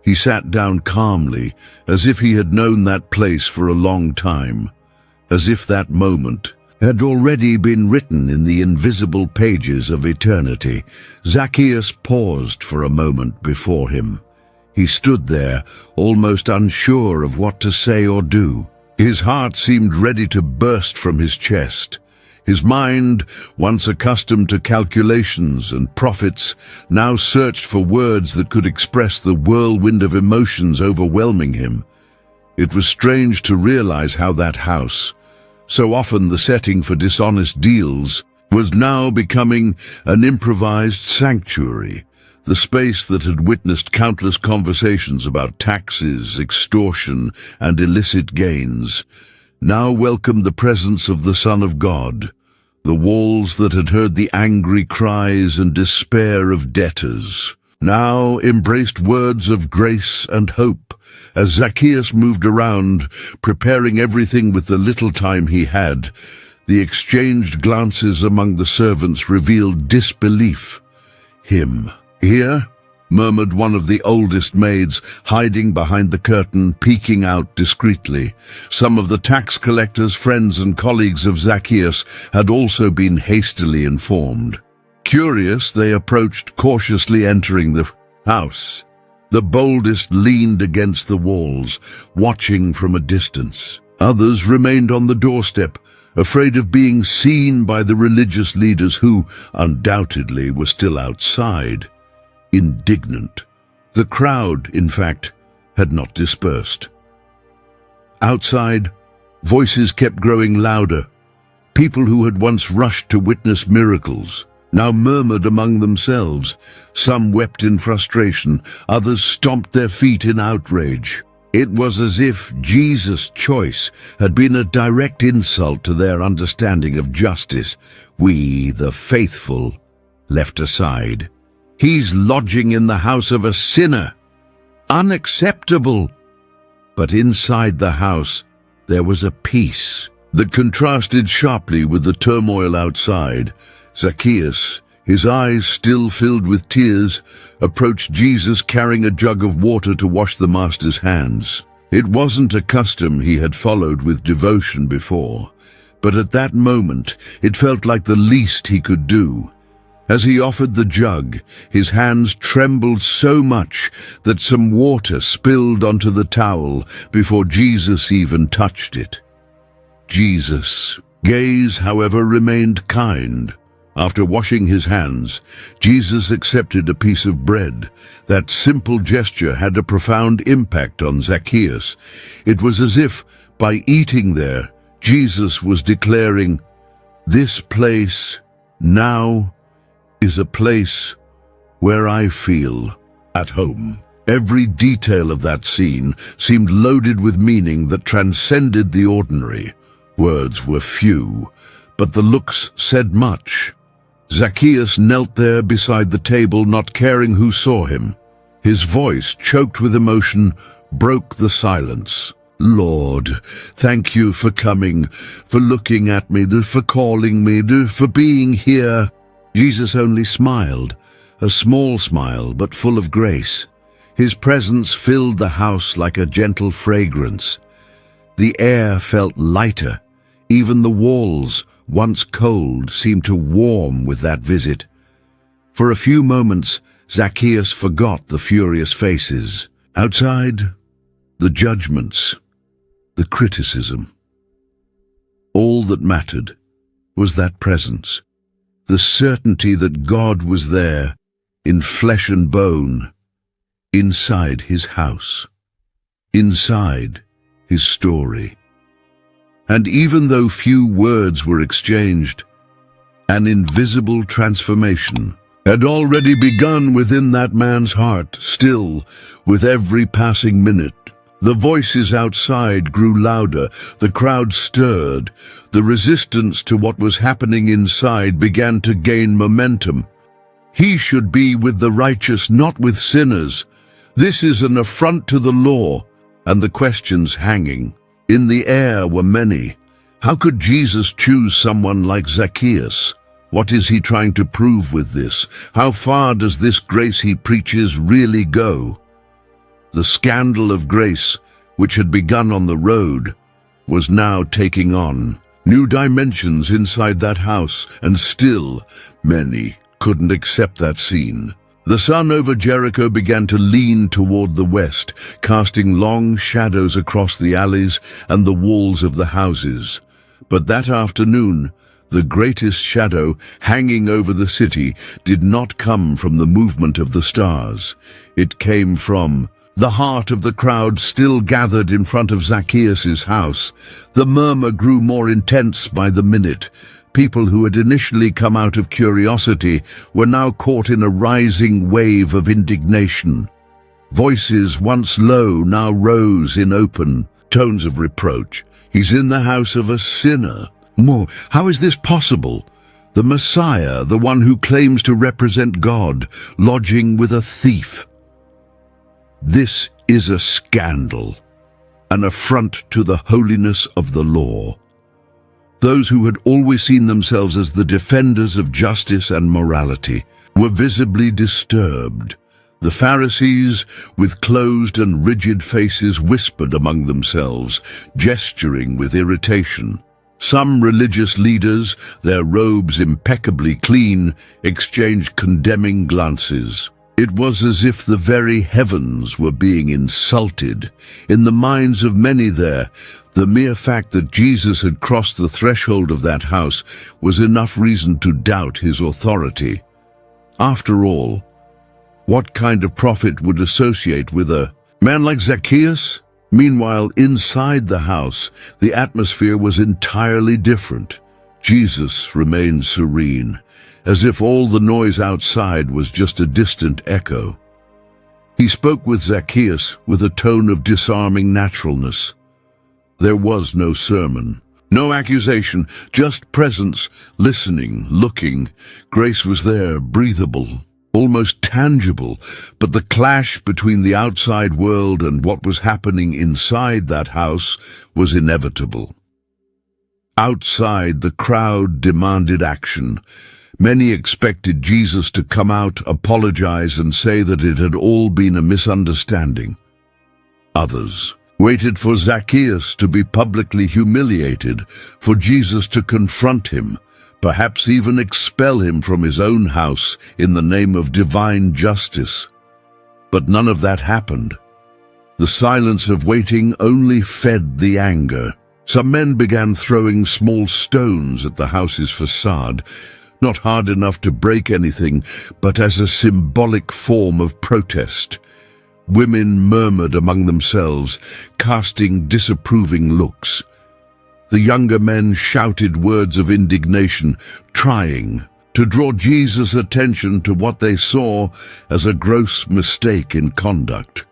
He sat down calmly, as if he had known that place for a long time, as if that moment had already been written in the invisible pages of eternity. Zacchaeus paused for a moment before him. He stood there, almost unsure of what to say or do. His heart seemed ready to burst from his chest. His mind, once accustomed to calculations and profits, now searched for words that could express the whirlwind of emotions overwhelming him. It was strange to realize how that house, so often the setting for dishonest deals, was now becoming an improvised sanctuary, the space that had witnessed countless conversations about taxes, extortion, and illicit gains, now welcomed the presence of the Son of God. The walls that had heard the angry cries and despair of debtors now embraced words of grace and hope. As Zacchaeus moved around, preparing everything with the little time he had, the exchanged glances among the servants revealed disbelief. "Him here?" murmured one of the oldest maids, hiding behind the curtain, peeking out discreetly. Some of the tax collectors, friends and colleagues of Zacchaeus, had also been hastily informed. Curious, they approached, cautiously entering the house. The boldest leaned against the walls, watching from a distance. Others remained on the doorstep, afraid of being seen by the religious leaders who, undoubtedly, were still outside. Indignant. The crowd, in fact, had not dispersed. Outside, voices kept growing louder. People who had once rushed to witness miracles now murmured among themselves. Some wept in frustration, others stomped their feet in outrage. It was as if Jesus' choice had been a direct insult to their understanding of justice. "We, the faithful, left aside. He's lodging in the house of a sinner. Unacceptable." But inside the house, there was a peace that contrasted sharply with the turmoil outside. Zacchaeus, his eyes still filled with tears, approached Jesus carrying a jug of water to wash the master's hands. It wasn't a custom he had followed with devotion before, but at that moment it felt like the least he could do. As he offered the jug, his hands trembled so much that some water spilled onto the towel before Jesus even touched it. Jesus' gaze, however, remained kind. After washing his hands, Jesus accepted a piece of bread. That simple gesture had a profound impact on Zacchaeus. It was as if, by eating there, Jesus was declaring, "This place now is a place where I feel at home." Every detail of that scene seemed loaded with meaning that transcended the ordinary. Words were few, but the looks said much. Zacchaeus knelt there beside the table, not caring who saw him. His voice, choked with emotion, broke the silence. "Lord, thank you for coming, for looking at me, for calling me, for being here." Jesus only smiled, a small smile but full of grace. His presence filled the house like a gentle fragrance. The air felt lighter. Even the walls, once cold, seemed to warm with that visit. For a few moments, Zacchaeus forgot the furious faces. Outside, the judgments, the criticism. All that mattered was that presence, the certainty that God was there, in flesh and bone, inside his house, inside his story. And even though few words were exchanged, an invisible transformation had already begun within that man's heart. Still, with every passing minute, the voices outside grew louder, the crowd stirred, the resistance to what was happening inside began to gain momentum. He should be with the righteous, not with sinners. This is an affront to the law, and the questions hanging in the air were many. How could Jesus choose someone like Zacchaeus? What is he trying to prove with this? How far does this grace he preaches really go? The scandal of grace, which had begun on the road, was now taking on new dimensions inside that house, and still many couldn't accept that scene. The sun over Jericho began to lean toward the west, casting long shadows across the alleys and the walls of the houses. But that afternoon, the greatest shadow hanging over the city did not come from the movement of the stars. It came from the heart of the crowd still gathered in front of Zacchaeus' house. The murmur grew more intense by the minute. People who had initially come out of curiosity were now caught in a rising wave of indignation. Voices once low now rose in open tones of reproach. He's in the house of a sinner. More, how is this possible? The Messiah, the one who claims to represent God, lodging with a thief. This is a scandal, an affront to the holiness of the law. Those who had always seen themselves as the defenders of justice and morality were visibly disturbed. The Pharisees, with closed and rigid faces, whispered among themselves, gesturing with irritation. Some religious leaders, their robes impeccably clean, exchanged condemning glances. It was as if the very heavens were being insulted. In the minds of many there, the mere fact that Jesus had crossed the threshold of that house was enough reason to doubt his authority. After all, what kind of prophet would associate with a man like Zacchaeus? Meanwhile, inside the house, the atmosphere was entirely different. Jesus remained serene, as if all the noise outside was just a distant echo. He spoke with Zacchaeus with a tone of disarming naturalness. There was no sermon, no accusation, just presence, listening, looking. Grace was there, breathable, almost tangible, but the clash between the outside world and what was happening inside that house was inevitable. Outside, the crowd demanded action. Many expected Jesus to come out, apologize, and say that it had all been a misunderstanding. Others waited for Zacchaeus to be publicly humiliated, for Jesus to confront him, perhaps even expel him from his own house in the name of divine justice. But none of that happened. The silence of waiting only fed the anger. Some men began throwing small stones at the house's facade, not hard enough to break anything, but as a symbolic form of protest. Women murmured among themselves, casting disapproving looks. The younger men shouted words of indignation, trying to draw Jesus' attention to what they saw as a gross mistake in conduct.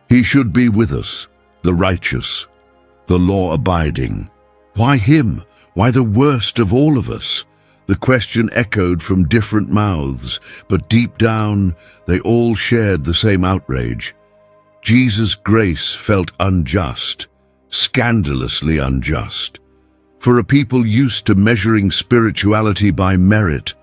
He should be with us, the righteous, the law-abiding. Why him? Why the worst of all of us? The question echoed from different mouths, but deep down they all shared the same outrage. Jesus' grace felt unjust, scandalously unjust. For a people used to measuring spirituality by merit,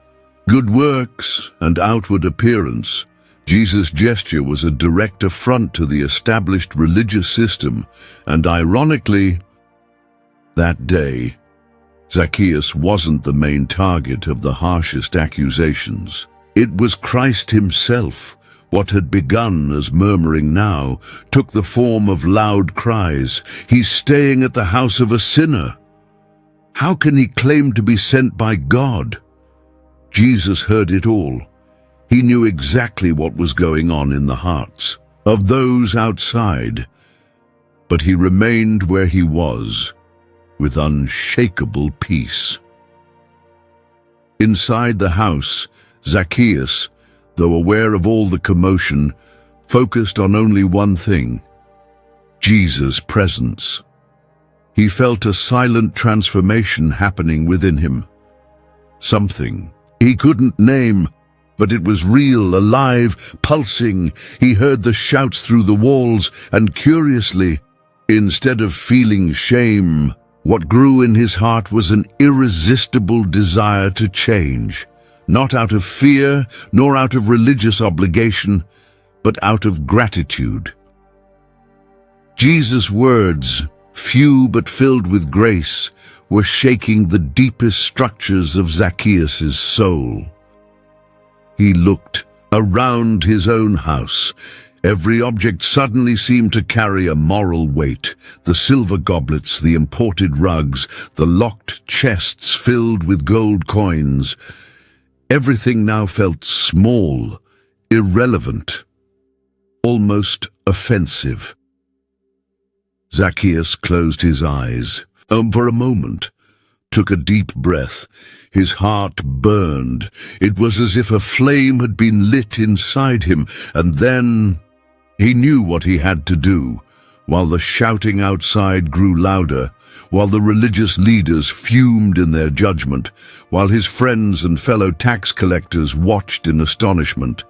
good works, and outward appearance, Jesus' gesture was a direct affront to the established religious system, and ironically, that day, Zacchaeus wasn't the main target of the harshest accusations. It was Christ himself. What had begun as murmuring now took the form of loud cries. "He's staying at the house of a sinner. How can he claim to be sent by God?" Jesus heard it all. He knew exactly what was going on in the hearts of those outside, but he remained where he was with unshakable peace. Inside the house, Zacchaeus, though aware of all the commotion, focused on only one thing: Jesus' presence. He felt a silent transformation happening within him. Something he couldn't name, but it was real, alive, pulsing. He heard the shouts through the walls, and curiously, instead of feeling shame, what grew in his heart was an irresistible desire to change, not out of fear nor out of religious obligation, but out of gratitude. Jesus' words, few but filled with grace, were shaking the deepest structures of Zacchaeus' soul. He looked around his own house. Every object suddenly seemed to carry a moral weight. The silver goblets, the imported rugs, the locked chests filled with gold coins. Everything now felt small, irrelevant, almost offensive. Zacchaeus closed his eyes, for a moment, took a deep breath. His heart burned. It was as if a flame had been lit inside him, and then he knew what he had to do. While the shouting outside grew louder, while the religious leaders fumed in their judgment, while his friends and fellow tax collectors watched in astonishment,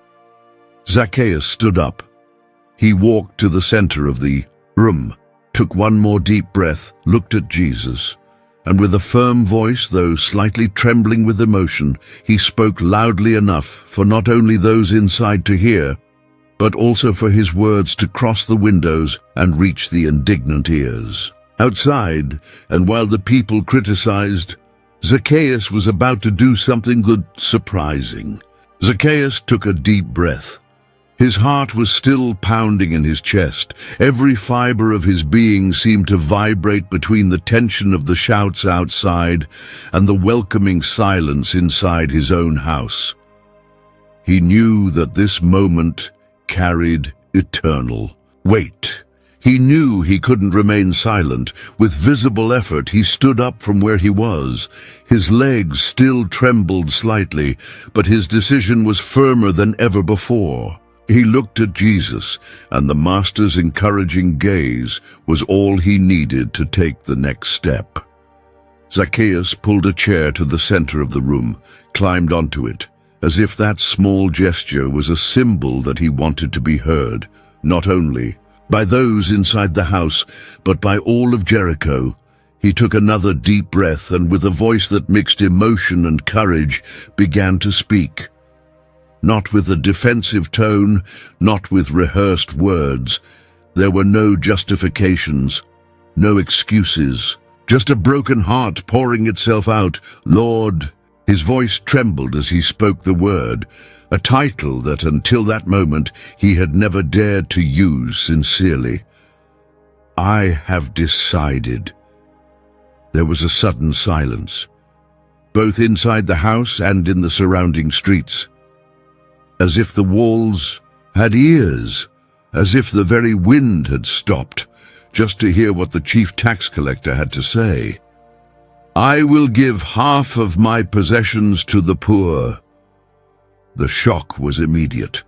Zacchaeus stood up. He walked to the center of the room, took one more deep breath, looked at Jesus, and with a firm voice, though slightly trembling with emotion, he spoke loudly enough for not only those inside to hear, but also for his words to cross the windows and reach the indignant ears. Outside, and while the people criticized, Zacchaeus was about to do something good, surprising. Zacchaeus took a deep breath. His heart was still pounding in his chest. Every fiber of his being seemed to vibrate between the tension of the shouts outside and the welcoming silence inside his own house. He knew that this moment carried eternal weight. He knew he couldn't remain silent. With visible effort, he stood up from where he was. His legs still trembled slightly, but his decision was firmer than ever before. He looked at Jesus, and the Master's encouraging gaze was all he needed to take the next step. Zacchaeus pulled a chair to the center of the room, climbed onto it, as if that small gesture was a symbol that he wanted to be heard, not only by those inside the house, but by all of Jericho. He took another deep breath, and with a voice that mixed emotion and courage, began to speak. Not with a defensive tone, not with rehearsed words. There were no justifications, no excuses, just a broken heart pouring itself out. "Lord," his voice trembled as he spoke the word, a title that until that moment he had never dared to use sincerely. "I have decided." There was a sudden silence, both inside the house and in the surrounding streets. As if the walls had ears, as if the very wind had stopped, just to hear what the chief tax collector had to say. "I will give half of my possessions to the poor." The shock was immediate.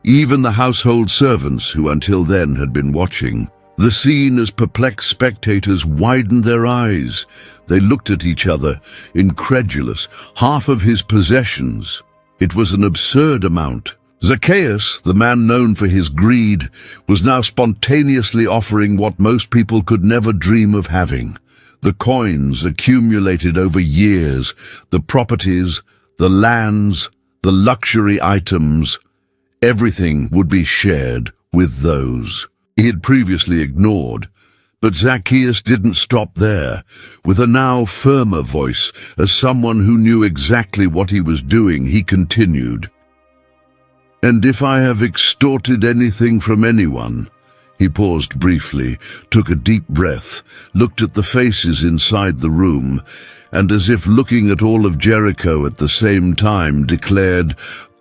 Even the household servants, who until then had been watching the scene as perplexed spectators, widened their eyes. They looked at each other, incredulous. Half of his possessions. It was an absurd amount. Zacchaeus, the man known for his greed, was now spontaneously offering what most people could never dream of having. The coins accumulated over years, the properties, the lands, the luxury items, Everything would be shared with those he had previously ignored. But Zacchaeus didn't stop there. With a now firmer voice, as someone who knew exactly what he was doing, he continued, "And if I have extorted anything from anyone—" He paused briefly, took a deep breath, looked at the faces inside the room, and as if looking at all of Jericho at the same time, declared,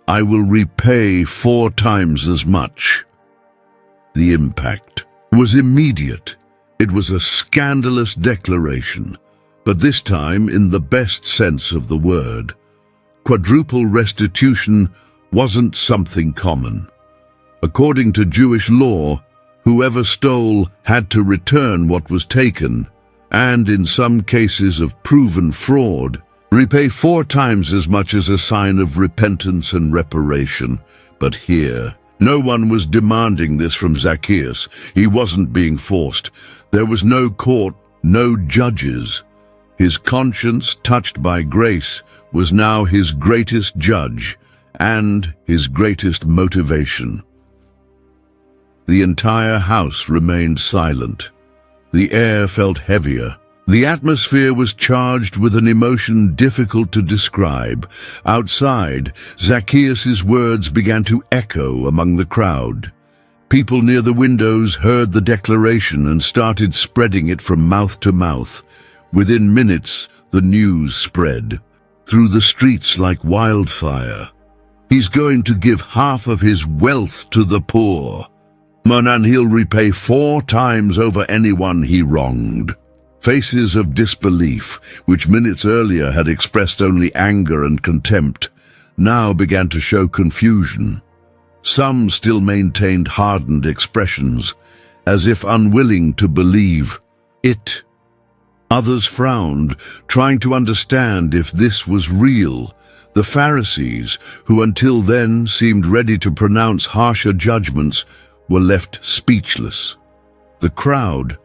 "I will repay 4 times as much." The impact was immediate. It was a scandalous declaration, but this time in the best sense of the word. Quadruple restitution wasn't something common. According to Jewish law, whoever stole had to return what was taken, and in some cases of proven fraud, repay 4 times as much as a sign of repentance and reparation. But here, no one was demanding this from Zacchaeus. He wasn't being forced. There was no court, no judges. His conscience, touched by grace, was now his greatest judge and his greatest motivation. The entire house remained silent. The air felt heavier. The atmosphere was charged with an emotion difficult to describe. Outside, Zacchaeus' words began to echo among the crowd. People near the windows heard the declaration and started spreading it from mouth to mouth. Within minutes, the news spread through the streets like wildfire. He's going to give half of his wealth to the poor. And he'll repay 4 times over anyone he wronged. Faces of disbelief, which minutes earlier had expressed only anger and contempt, now began to show confusion. Some still maintained hardened expressions, as if unwilling to believe it. Others frowned, trying to understand if this was real. The Pharisees, who until then seemed ready to pronounce harsher judgments, were left speechless. The crowd,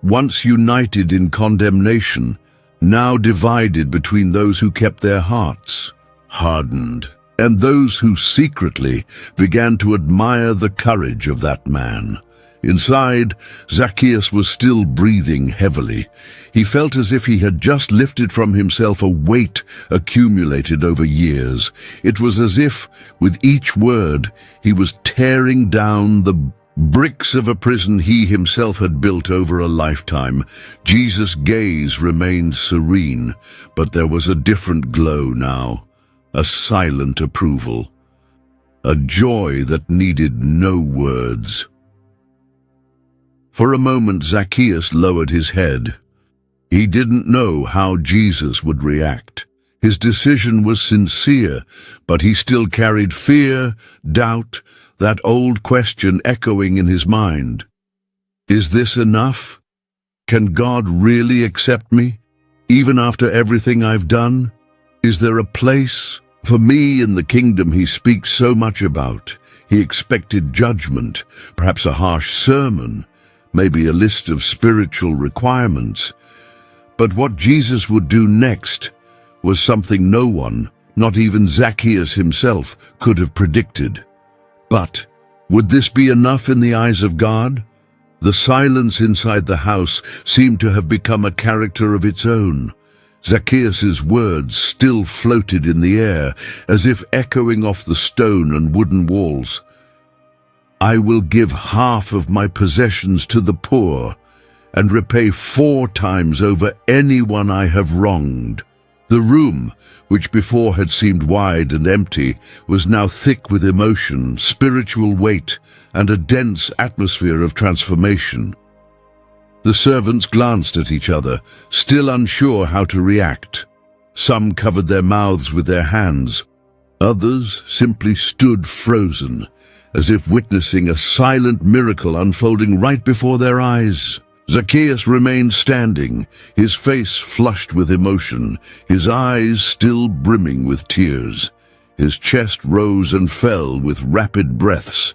once united in condemnation, now divided between those who kept their hearts hardened and those who secretly began to admire the courage of that man. Inside, Zacchaeus was still breathing heavily. He felt as if he had just lifted from himself a weight accumulated over years. It was as if, with each word, he was tearing down the bricks of a prison he himself had built over a lifetime. Jesus' gaze remained serene, but there was a different glow now, a silent approval, a joy that needed no words. For a moment, Zacchaeus lowered his head. He didn't know how Jesus would react. His decision was sincere, but he still carried fear, doubt, that old question echoing in his mind. Is this enough? Can God really accept me, even after everything I've done? Is there a place for me in the kingdom he speaks so much about? He expected judgment, perhaps a harsh sermon, maybe a list of spiritual requirements. But what Jesus would do next was something no one, not even Zacchaeus himself, could have predicted. But would this be enough in the eyes of God? The silence inside the house seemed to have become a character of its own. Zacchaeus' words still floated in the air, as if echoing off the stone and wooden walls. I will give half of my possessions to the poor and repay 4 times over anyone I have wronged. The room, which before had seemed wide and empty, was now thick with emotion, spiritual weight, and a dense atmosphere of transformation. The servants glanced at each other, still unsure how to react. Some covered their mouths with their hands. Others simply stood frozen, as if witnessing a silent miracle unfolding right before their eyes. Zacchaeus remained standing, his face flushed with emotion, his eyes still brimming with tears. His chest rose and fell with rapid breaths.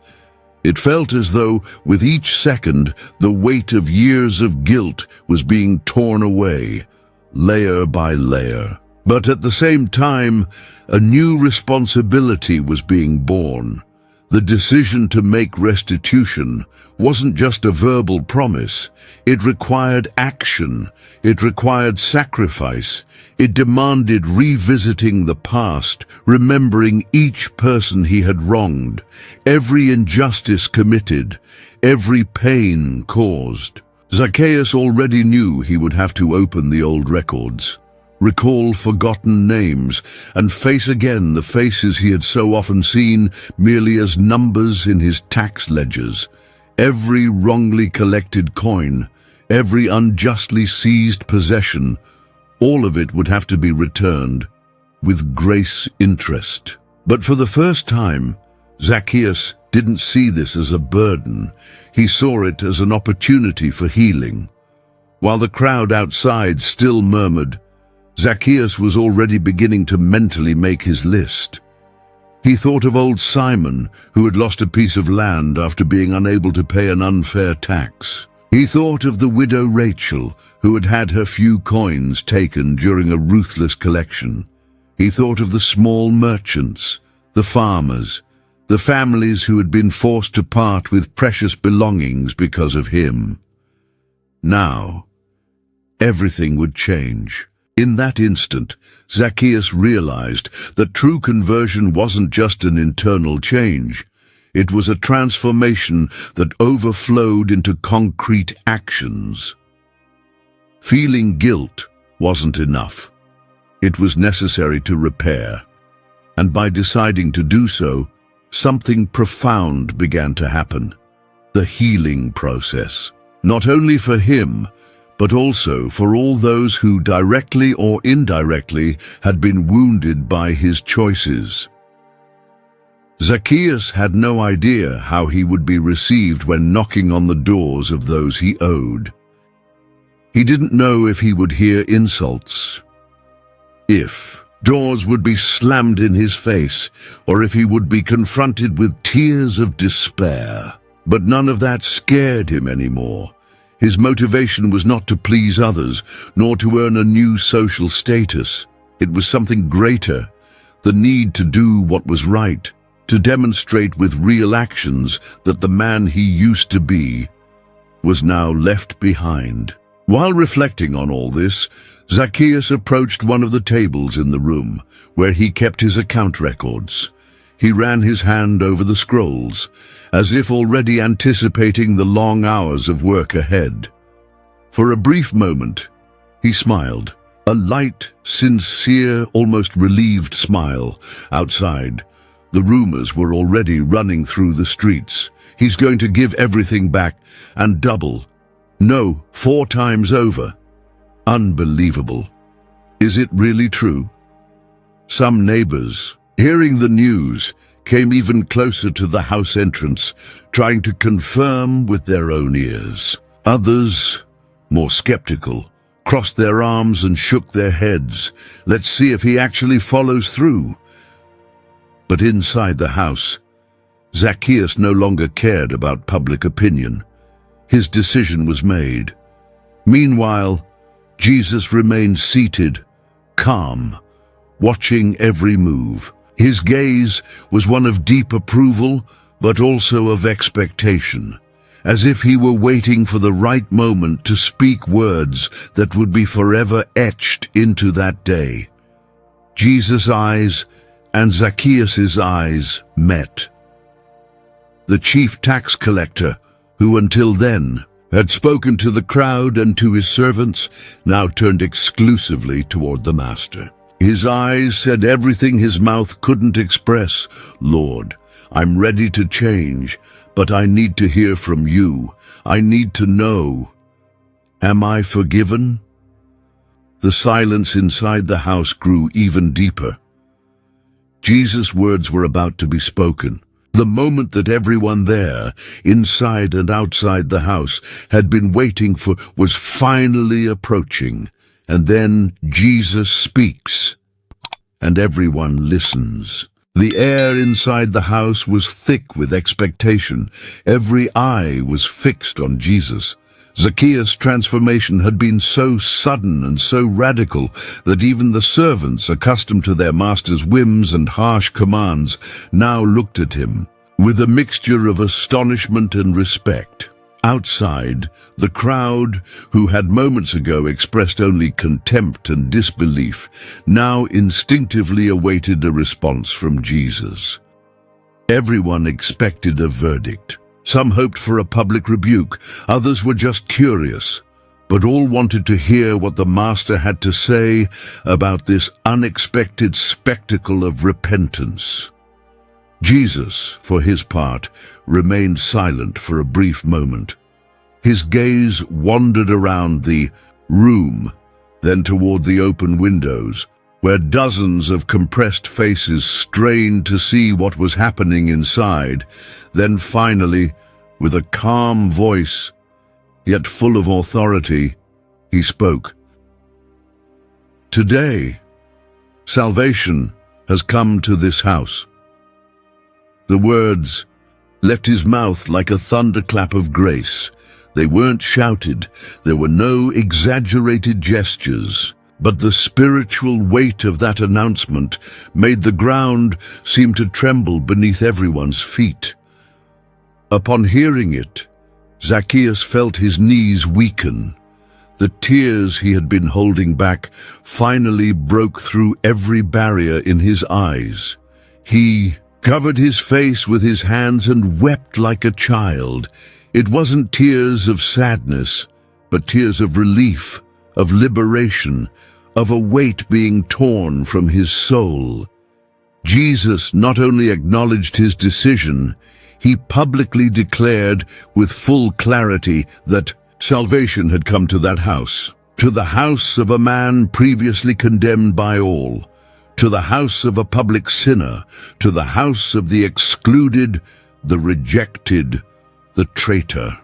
It felt as though, with each second, the weight of years of guilt was being torn away, layer by layer. But at the same time, a new responsibility was being borne. The decision to make restitution wasn't just a verbal promise. It required action. It required sacrifice. It demanded revisiting the past, remembering each person he had wronged, every injustice committed, every pain caused. Zacchaeus already knew he would have to open the old records, recall forgotten names, and face again the faces he had so often seen merely as numbers in his tax ledgers. Every wrongly collected coin, every unjustly seized possession, all of it would have to be returned with grace interest. But for the first time, Zacchaeus didn't see this as a burden. He saw it as an opportunity for healing. While the crowd outside still murmured, Zacchaeus was already beginning to mentally make his list. He thought of old Simon, who had lost a piece of land after being unable to pay an unfair tax. He thought of the widow Rachel, who had had her few coins taken during a ruthless collection. He thought of the small merchants, the farmers, the families who had been forced to part with precious belongings because of him. Now, everything would change. In that instant, Zacchaeus realized that true conversion wasn't just an internal change. It was a transformation that overflowed into concrete actions. Feeling guilt wasn't enough. It was necessary to repair. And by deciding to do so, something profound began to happen. The healing process. Not only for him, but also for all those who directly or indirectly had been wounded by his choices. Zacchaeus had no idea how he would be received when knocking on the doors of those he owed. He didn't know if he would hear insults, if doors would be slammed in his face, or if he would be confronted with tears of despair. But none of that scared him anymore. His motivation was not to please others, nor to earn a new social status. It was something greater, the need to do what was right, to demonstrate with real actions that the man he used to be was now left behind. While reflecting on all this, Zacchaeus approached one of the tables in the room, where he kept his account records. He ran his hand over the scrolls, as if already anticipating the long hours of work ahead. For a brief moment, he smiled, a light, sincere, almost relieved smile. Outside, the rumors were already running through the streets. He's going to give everything back, and double. No, 4 times over. Unbelievable. Is it really true? Some neighbors, hearing the news, came even closer to the house entrance, trying to confirm with their own ears. Others, more skeptical, crossed their arms and shook their heads. Let's see if he actually follows through. But inside the house, Zacchaeus no longer cared about public opinion. His decision was made. Meanwhile, Jesus remained seated, calm, watching every move. His gaze was one of deep approval, but also of expectation, as if he were waiting for the right moment to speak words that would be forever etched into that day. Jesus' eyes and Zacchaeus' eyes met. The chief tax collector, who until then had spoken to the crowd and to his servants, now turned exclusively toward the master. His eyes said everything his mouth couldn't express. Lord, I'm ready to change, but I need to hear from you. I need to know. Am I forgiven? The silence inside the house grew even deeper. Jesus' words were about to be spoken. The moment that everyone there, inside and outside the house, had been waiting for was finally approaching. And then Jesus speaks, and everyone listens. The air inside the house was thick with expectation. Every eye was fixed on Jesus. Zacchaeus' transformation had been so sudden and so radical that even the servants, accustomed to their master's whims and harsh commands, now looked at him. with a mixture of astonishment and respect. Outside, the crowd, who had moments ago expressed only contempt and disbelief, now instinctively awaited a response from Jesus. Everyone expected a verdict. Some hoped for a public rebuke, others were just curious, but all wanted to hear what the Master had to say about this unexpected spectacle of repentance. Jesus, for his part, remained silent for a brief moment. His gaze wandered around the room, then toward the open windows, where dozens of compressed faces strained to see what was happening inside. Then finally, with a calm voice, yet full of authority, he spoke. "Today, salvation has come to this house." The words left his mouth like a thunderclap of grace. They weren't shouted, there were no exaggerated gestures, but the spiritual weight of that announcement made the ground seem to tremble beneath everyone's feet. Upon hearing it, Zacchaeus felt his knees weaken. The tears he had been holding back finally broke through every barrier in his eyes. He covered his face with his hands and wept like a child. It wasn't tears of sadness, but tears of relief, of liberation, of a weight being torn from his soul. Jesus not only acknowledged his decision, he publicly declared with full clarity that salvation had come to that house, to the house of a man previously condemned by all, to the house of a public sinner, to the house of the excluded, the rejected, the traitor.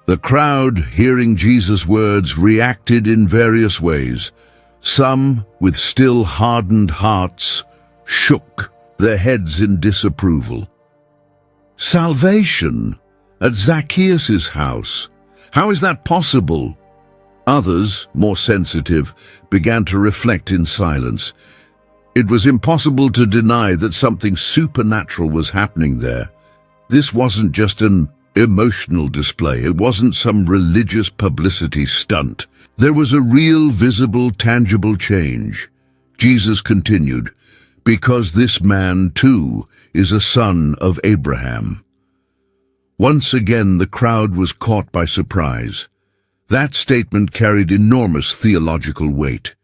The crowd, hearing Jesus' words, reacted in various ways. Some, with still hardened hearts, shook their heads in disapproval. Salvation at Zacchaeus' house? How is that possible? Others, more sensitive, began to reflect in silence. It was impossible to deny that something supernatural was happening there. This wasn't just an emotional display. It wasn't some religious publicity stunt. There was a real, visible, tangible change. Jesus continued, "Because this man, too, is a son of Abraham." Once again, the crowd was caught by surprise. That statement carried enormous theological weight.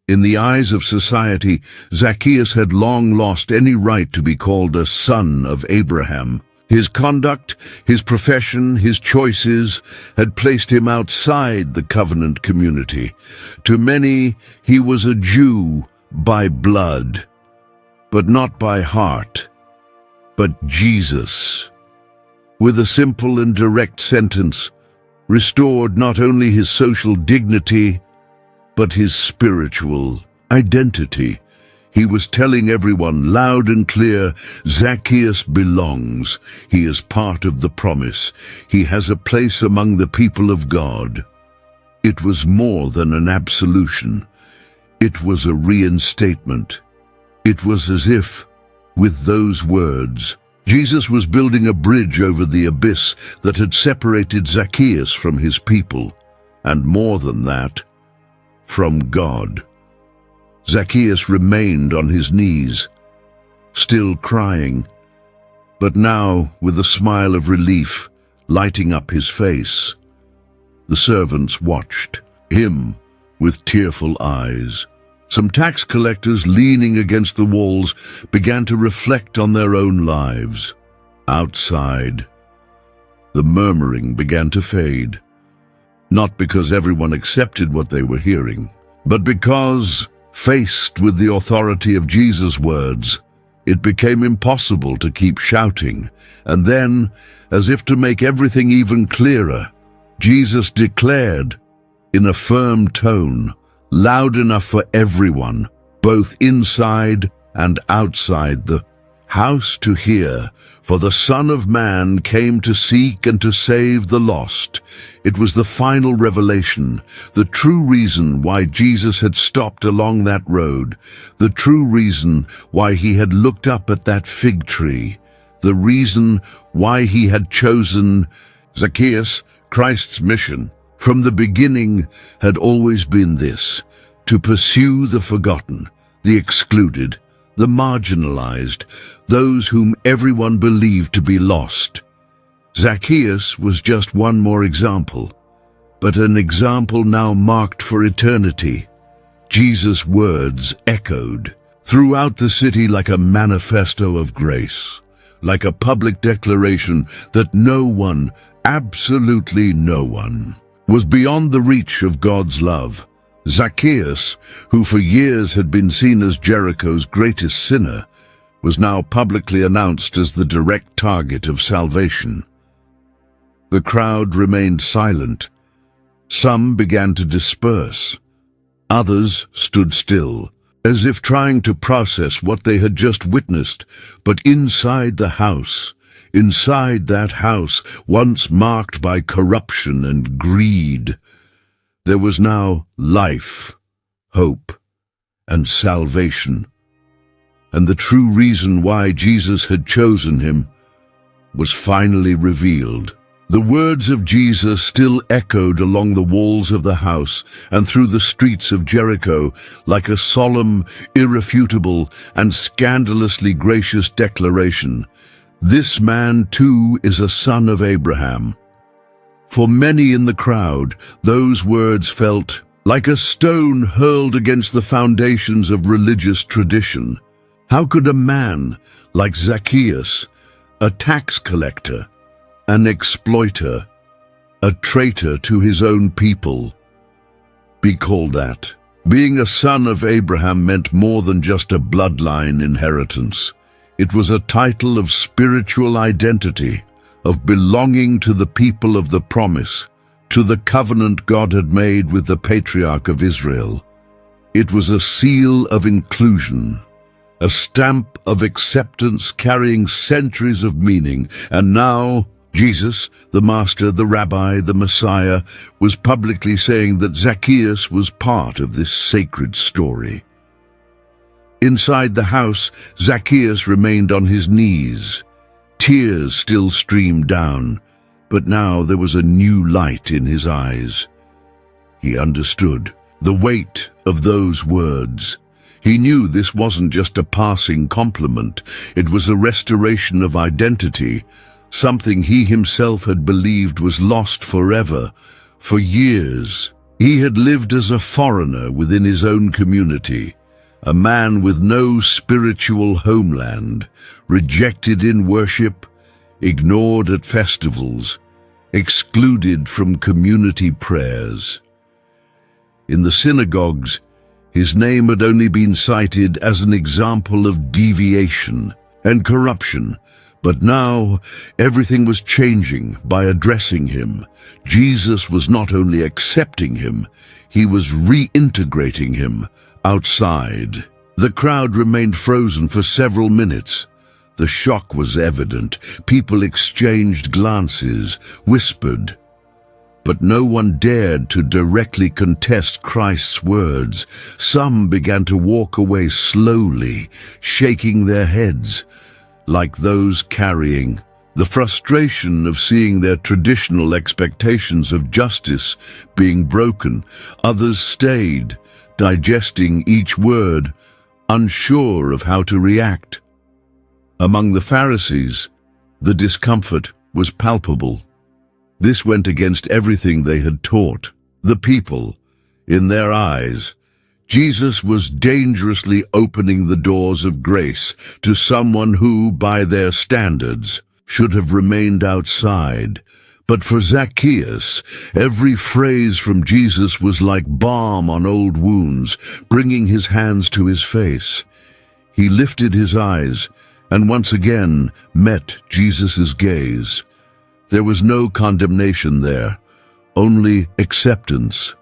In the eyes of society, Zacchaeus had long lost any right to be called a son of Abraham. His conduct, his profession, his choices had placed him outside the covenant community. To many, he was a Jew by blood, but not by heart. But Jesus, with a simple and direct sentence, restored not only his social dignity, but his spiritual identity. He was telling everyone loud and clear, Zacchaeus belongs. He is part of the promise. He has a place among the people of God. It was more than an absolution. It was a reinstatement. It was as if, with those words, Jesus was building a bridge over the abyss that had separated Zacchaeus from his people, and more than that, from God. Zacchaeus remained on his knees, still crying, but now with a smile of relief lighting up his face. The servants watched him with tearful eyes. Some tax collectors, leaning against the walls, began to reflect on their own lives. Outside, the murmuring began to fade, not because everyone accepted what they were hearing, but because, faced with the authority of Jesus' words, it became impossible to keep shouting. And then, as if to make everything even clearer, Jesus declared, in a firm tone, loud enough for everyone, both inside and outside the house to hear, "For the Son of Man came to seek and to save the lost." It was the final revelation, the true reason why Jesus had stopped along that road, the true reason why he had looked up at that fig tree, the reason why he had chosen Zacchaeus. Christ's mission from the beginning had always been this: to pursue the forgotten, the excluded, the marginalized, those whom everyone believed to be lost. Zacchaeus was just one more example, but an example now marked for eternity. Jesus' words echoed throughout the city like a manifesto of grace, like a public declaration that no one, absolutely no one, was beyond the reach of God's love. Zacchaeus, who for years had been seen as Jericho's greatest sinner, was now publicly announced as the direct target of salvation. The crowd remained silent. Some began to disperse. Others stood still, as if trying to process what they had just witnessed. But inside that house, once marked by corruption and greed, there was now life, hope, and salvation. And the true reason why Jesus had chosen him was finally revealed. The words of Jesus still echoed along the walls of the house and through the streets of Jericho like a solemn, irrefutable, and scandalously gracious declaration: "This man too is a son of Abraham." For many in the crowd, those words felt like a stone hurled against the foundations of religious tradition. How could a man like Zacchaeus, a tax collector, an exploiter, a traitor to his own people, be called that? Being a son of Abraham meant more than just a bloodline inheritance. It was a title of spiritual identity, of belonging to the people of the promise, to the covenant God had made with the patriarch of Israel. It was a seal of inclusion, a stamp of acceptance carrying centuries of meaning. And now Jesus, the Master, the Rabbi, the Messiah, was publicly saying that Zacchaeus was part of this sacred story. Inside the house, Zacchaeus remained on his knees. Tears still streamed down, but now there was a new light in his eyes. He understood the weight of those words. He knew this wasn't just a passing compliment. It was a restoration of identity, something he himself had believed was lost forever. For years, he had lived as a foreigner within his own community, a man with no spiritual homeland, rejected in worship, ignored at festivals, excluded from community prayers. In the synagogues, his name had only been cited as an example of deviation and corruption. But now, everything was changing by addressing him. Jesus was not only accepting him, he was reintegrating him outside. The crowd remained frozen for several minutes. The shock was evident. People exchanged glances, whispered. But no one dared to directly contest Christ's words. Some began to walk away slowly, shaking their heads, like those carrying the frustration of seeing their traditional expectations of justice being broken. Others stayed, digesting each word, unsure of how to react. Among the Pharisees, the discomfort was palpable. This went against everything they had taught. The people, in their eyes, Jesus was dangerously opening the doors of grace to someone who, by their standards, should have remained outside. But for Zacchaeus, every phrase from Jesus was like balm on old wounds, bringing his hands to his face. He lifted his eyes and once again met Jesus' gaze. There was no condemnation there, only acceptance,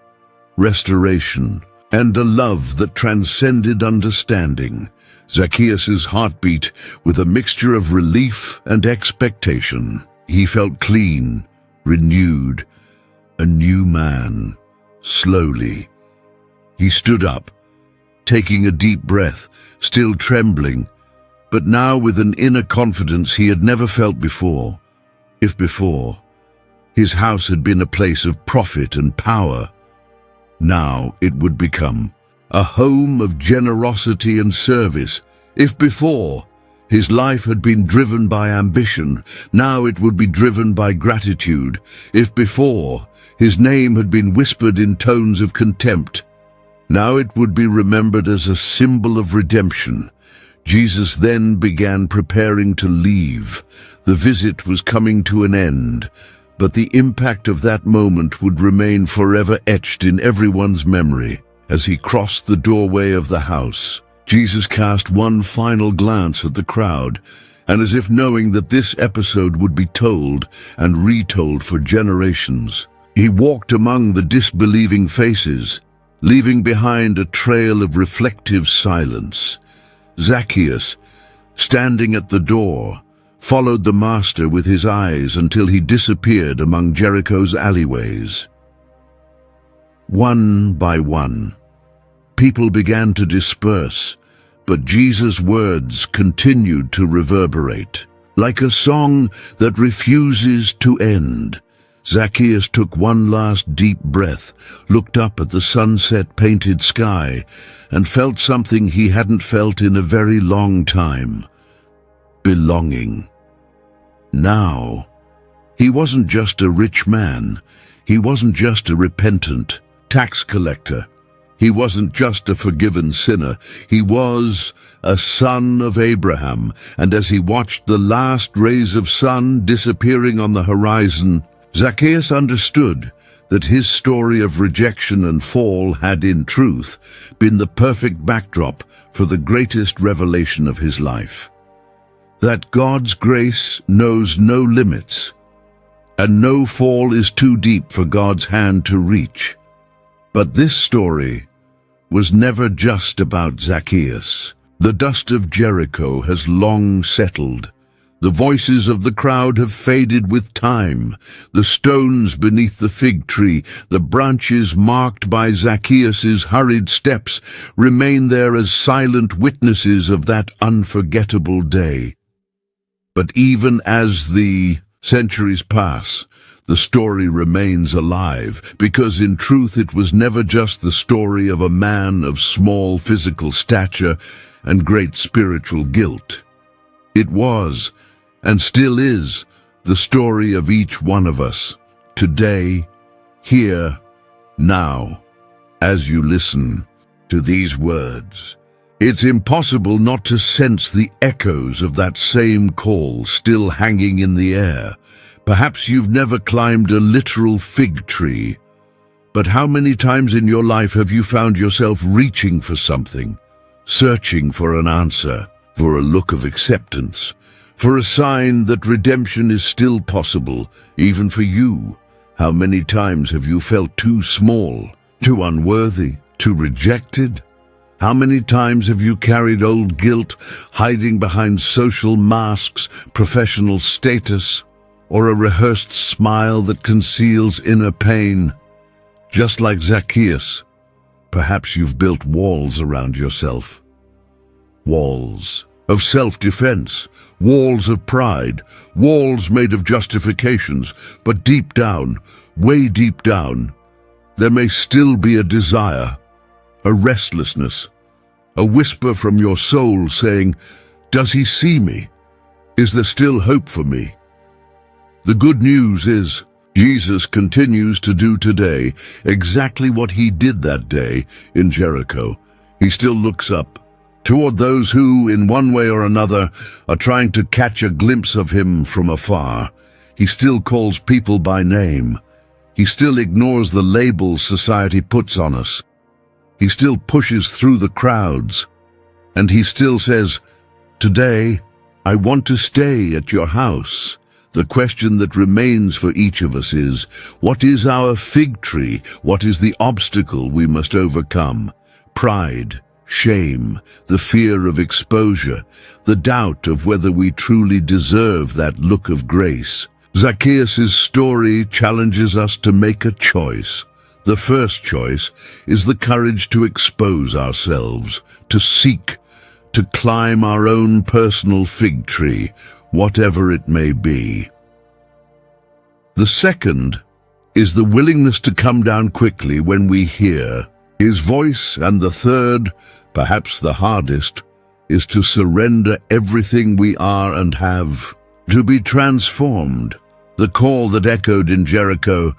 restoration, and a love that transcended understanding. Zacchaeus' heartbeat with a mixture of relief and expectation. He felt clean, renewed, a new man. Slowly, he stood up, taking a deep breath, still trembling, but now with an inner confidence he had never felt before. If before, his house had been a place of profit and power, now it would become a home of generosity and service. If before, his life had been driven by ambition, now it would be driven by gratitude. If before, his name had been whispered in tones of contempt, now it would be remembered as a symbol of redemption. Jesus then began preparing to leave. The visit was coming to an end, but the impact of that moment would remain forever etched in everyone's memory. As he crossed the doorway of the house, Jesus cast one final glance at the crowd, and as if knowing that this episode would be told and retold for generations, he walked among the disbelieving faces, leaving behind a trail of reflective silence. Zacchaeus, standing at the door, followed the master with his eyes until he disappeared among Jericho's alleyways. One by one, people began to disperse, but Jesus' words continued to reverberate. Like a song that refuses to end, Zacchaeus took one last deep breath, looked up at the sunset-painted sky, and felt something he hadn't felt in a very long time: belonging. Now, he wasn't just a rich man. He wasn't just a repentant tax collector. He wasn't just a forgiven sinner. He was a son of Abraham, and as he watched the last rays of sun disappearing on the horizon, Zacchaeus understood that his story of rejection and fall had, in truth, been the perfect backdrop for the greatest revelation of his life. That God's grace knows no limits, and no fall is too deep for God's hand to reach. But this story was never just about Zacchaeus. The dust of Jericho has long settled. The voices of the crowd have faded with time. The stones beneath the fig tree, the branches marked by Zacchaeus' hurried steps, remain there as silent witnesses of that unforgettable day. But even as the centuries pass, the story remains alive, because in truth it was never just the story of a man of small physical stature and great spiritual guilt. It was, and still is, the story of each one of us, today, here, now. As you listen to these words, it's impossible not to sense the echoes of that same call still hanging in the air. Perhaps you've never climbed a literal fig tree, but how many times in your life have you found yourself reaching for something, searching for an answer, for a look of acceptance, for a sign that redemption is still possible, even for you? How many times have you felt too small, too unworthy, too rejected? How many times have you carried old guilt, hiding behind social masks, professional status, or a rehearsed smile that conceals inner pain? Just like Zacchaeus, perhaps you've built walls around yourself. Walls of self-defense, walls of pride, walls made of justifications, but deep down, way deep down, there may still be a desire, a restlessness, a whisper from your soul saying, "Does he see me? Is there still hope for me?" The good news is, Jesus continues to do today exactly what he did that day in Jericho. He still looks up toward those who, in one way or another, are trying to catch a glimpse of him from afar. He still calls people by name. He still ignores the labels society puts on us. He still pushes through the crowds. And he still says, "Today, I want to stay at your house." The question that remains for each of us is, what is our fig tree? What is the obstacle we must overcome? Pride, shame, the fear of exposure, the doubt of whether we truly deserve that look of grace. Zacchaeus' story challenges us to make a choice. The first choice is the courage to expose ourselves, to seek, to climb our own personal fig tree, whatever it may be. The second is the willingness to come down quickly when we hear his voice, and the third, perhaps the hardest, is to surrender everything we are and have, to be transformed. The call that echoed in Jericho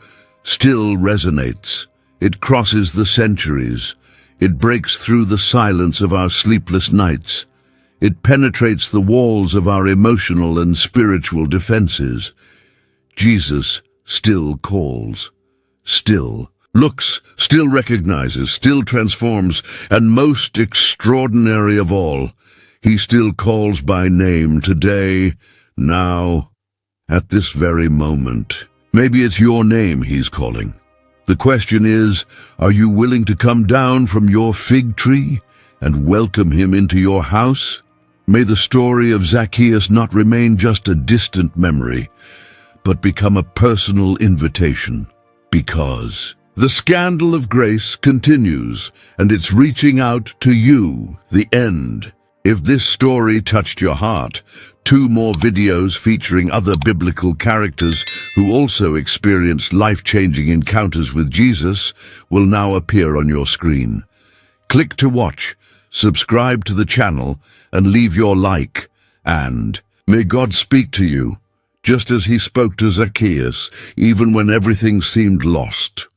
still resonates. It crosses the centuries. It breaks through the silence of our sleepless nights. It penetrates the walls of our emotional and spiritual defenses. Jesus still calls, still looks, still recognizes, still transforms, and most extraordinary of all, he still calls by name today, now, at this very moment. Maybe it's your name he's calling. The question is, are you willing to come down from your fig tree and welcome him into your house? May the story of Zacchaeus not remain just a distant memory, but become a personal invitation, because the scandal of grace continues, and it's reaching out to you, the end. If this story touched your heart, 2 more videos featuring other biblical characters who also experienced life-changing encounters with Jesus will now appear on your screen. Click to watch, subscribe to the channel, and leave your like. And may God speak to you, just as he spoke to Zacchaeus, even when everything seemed lost.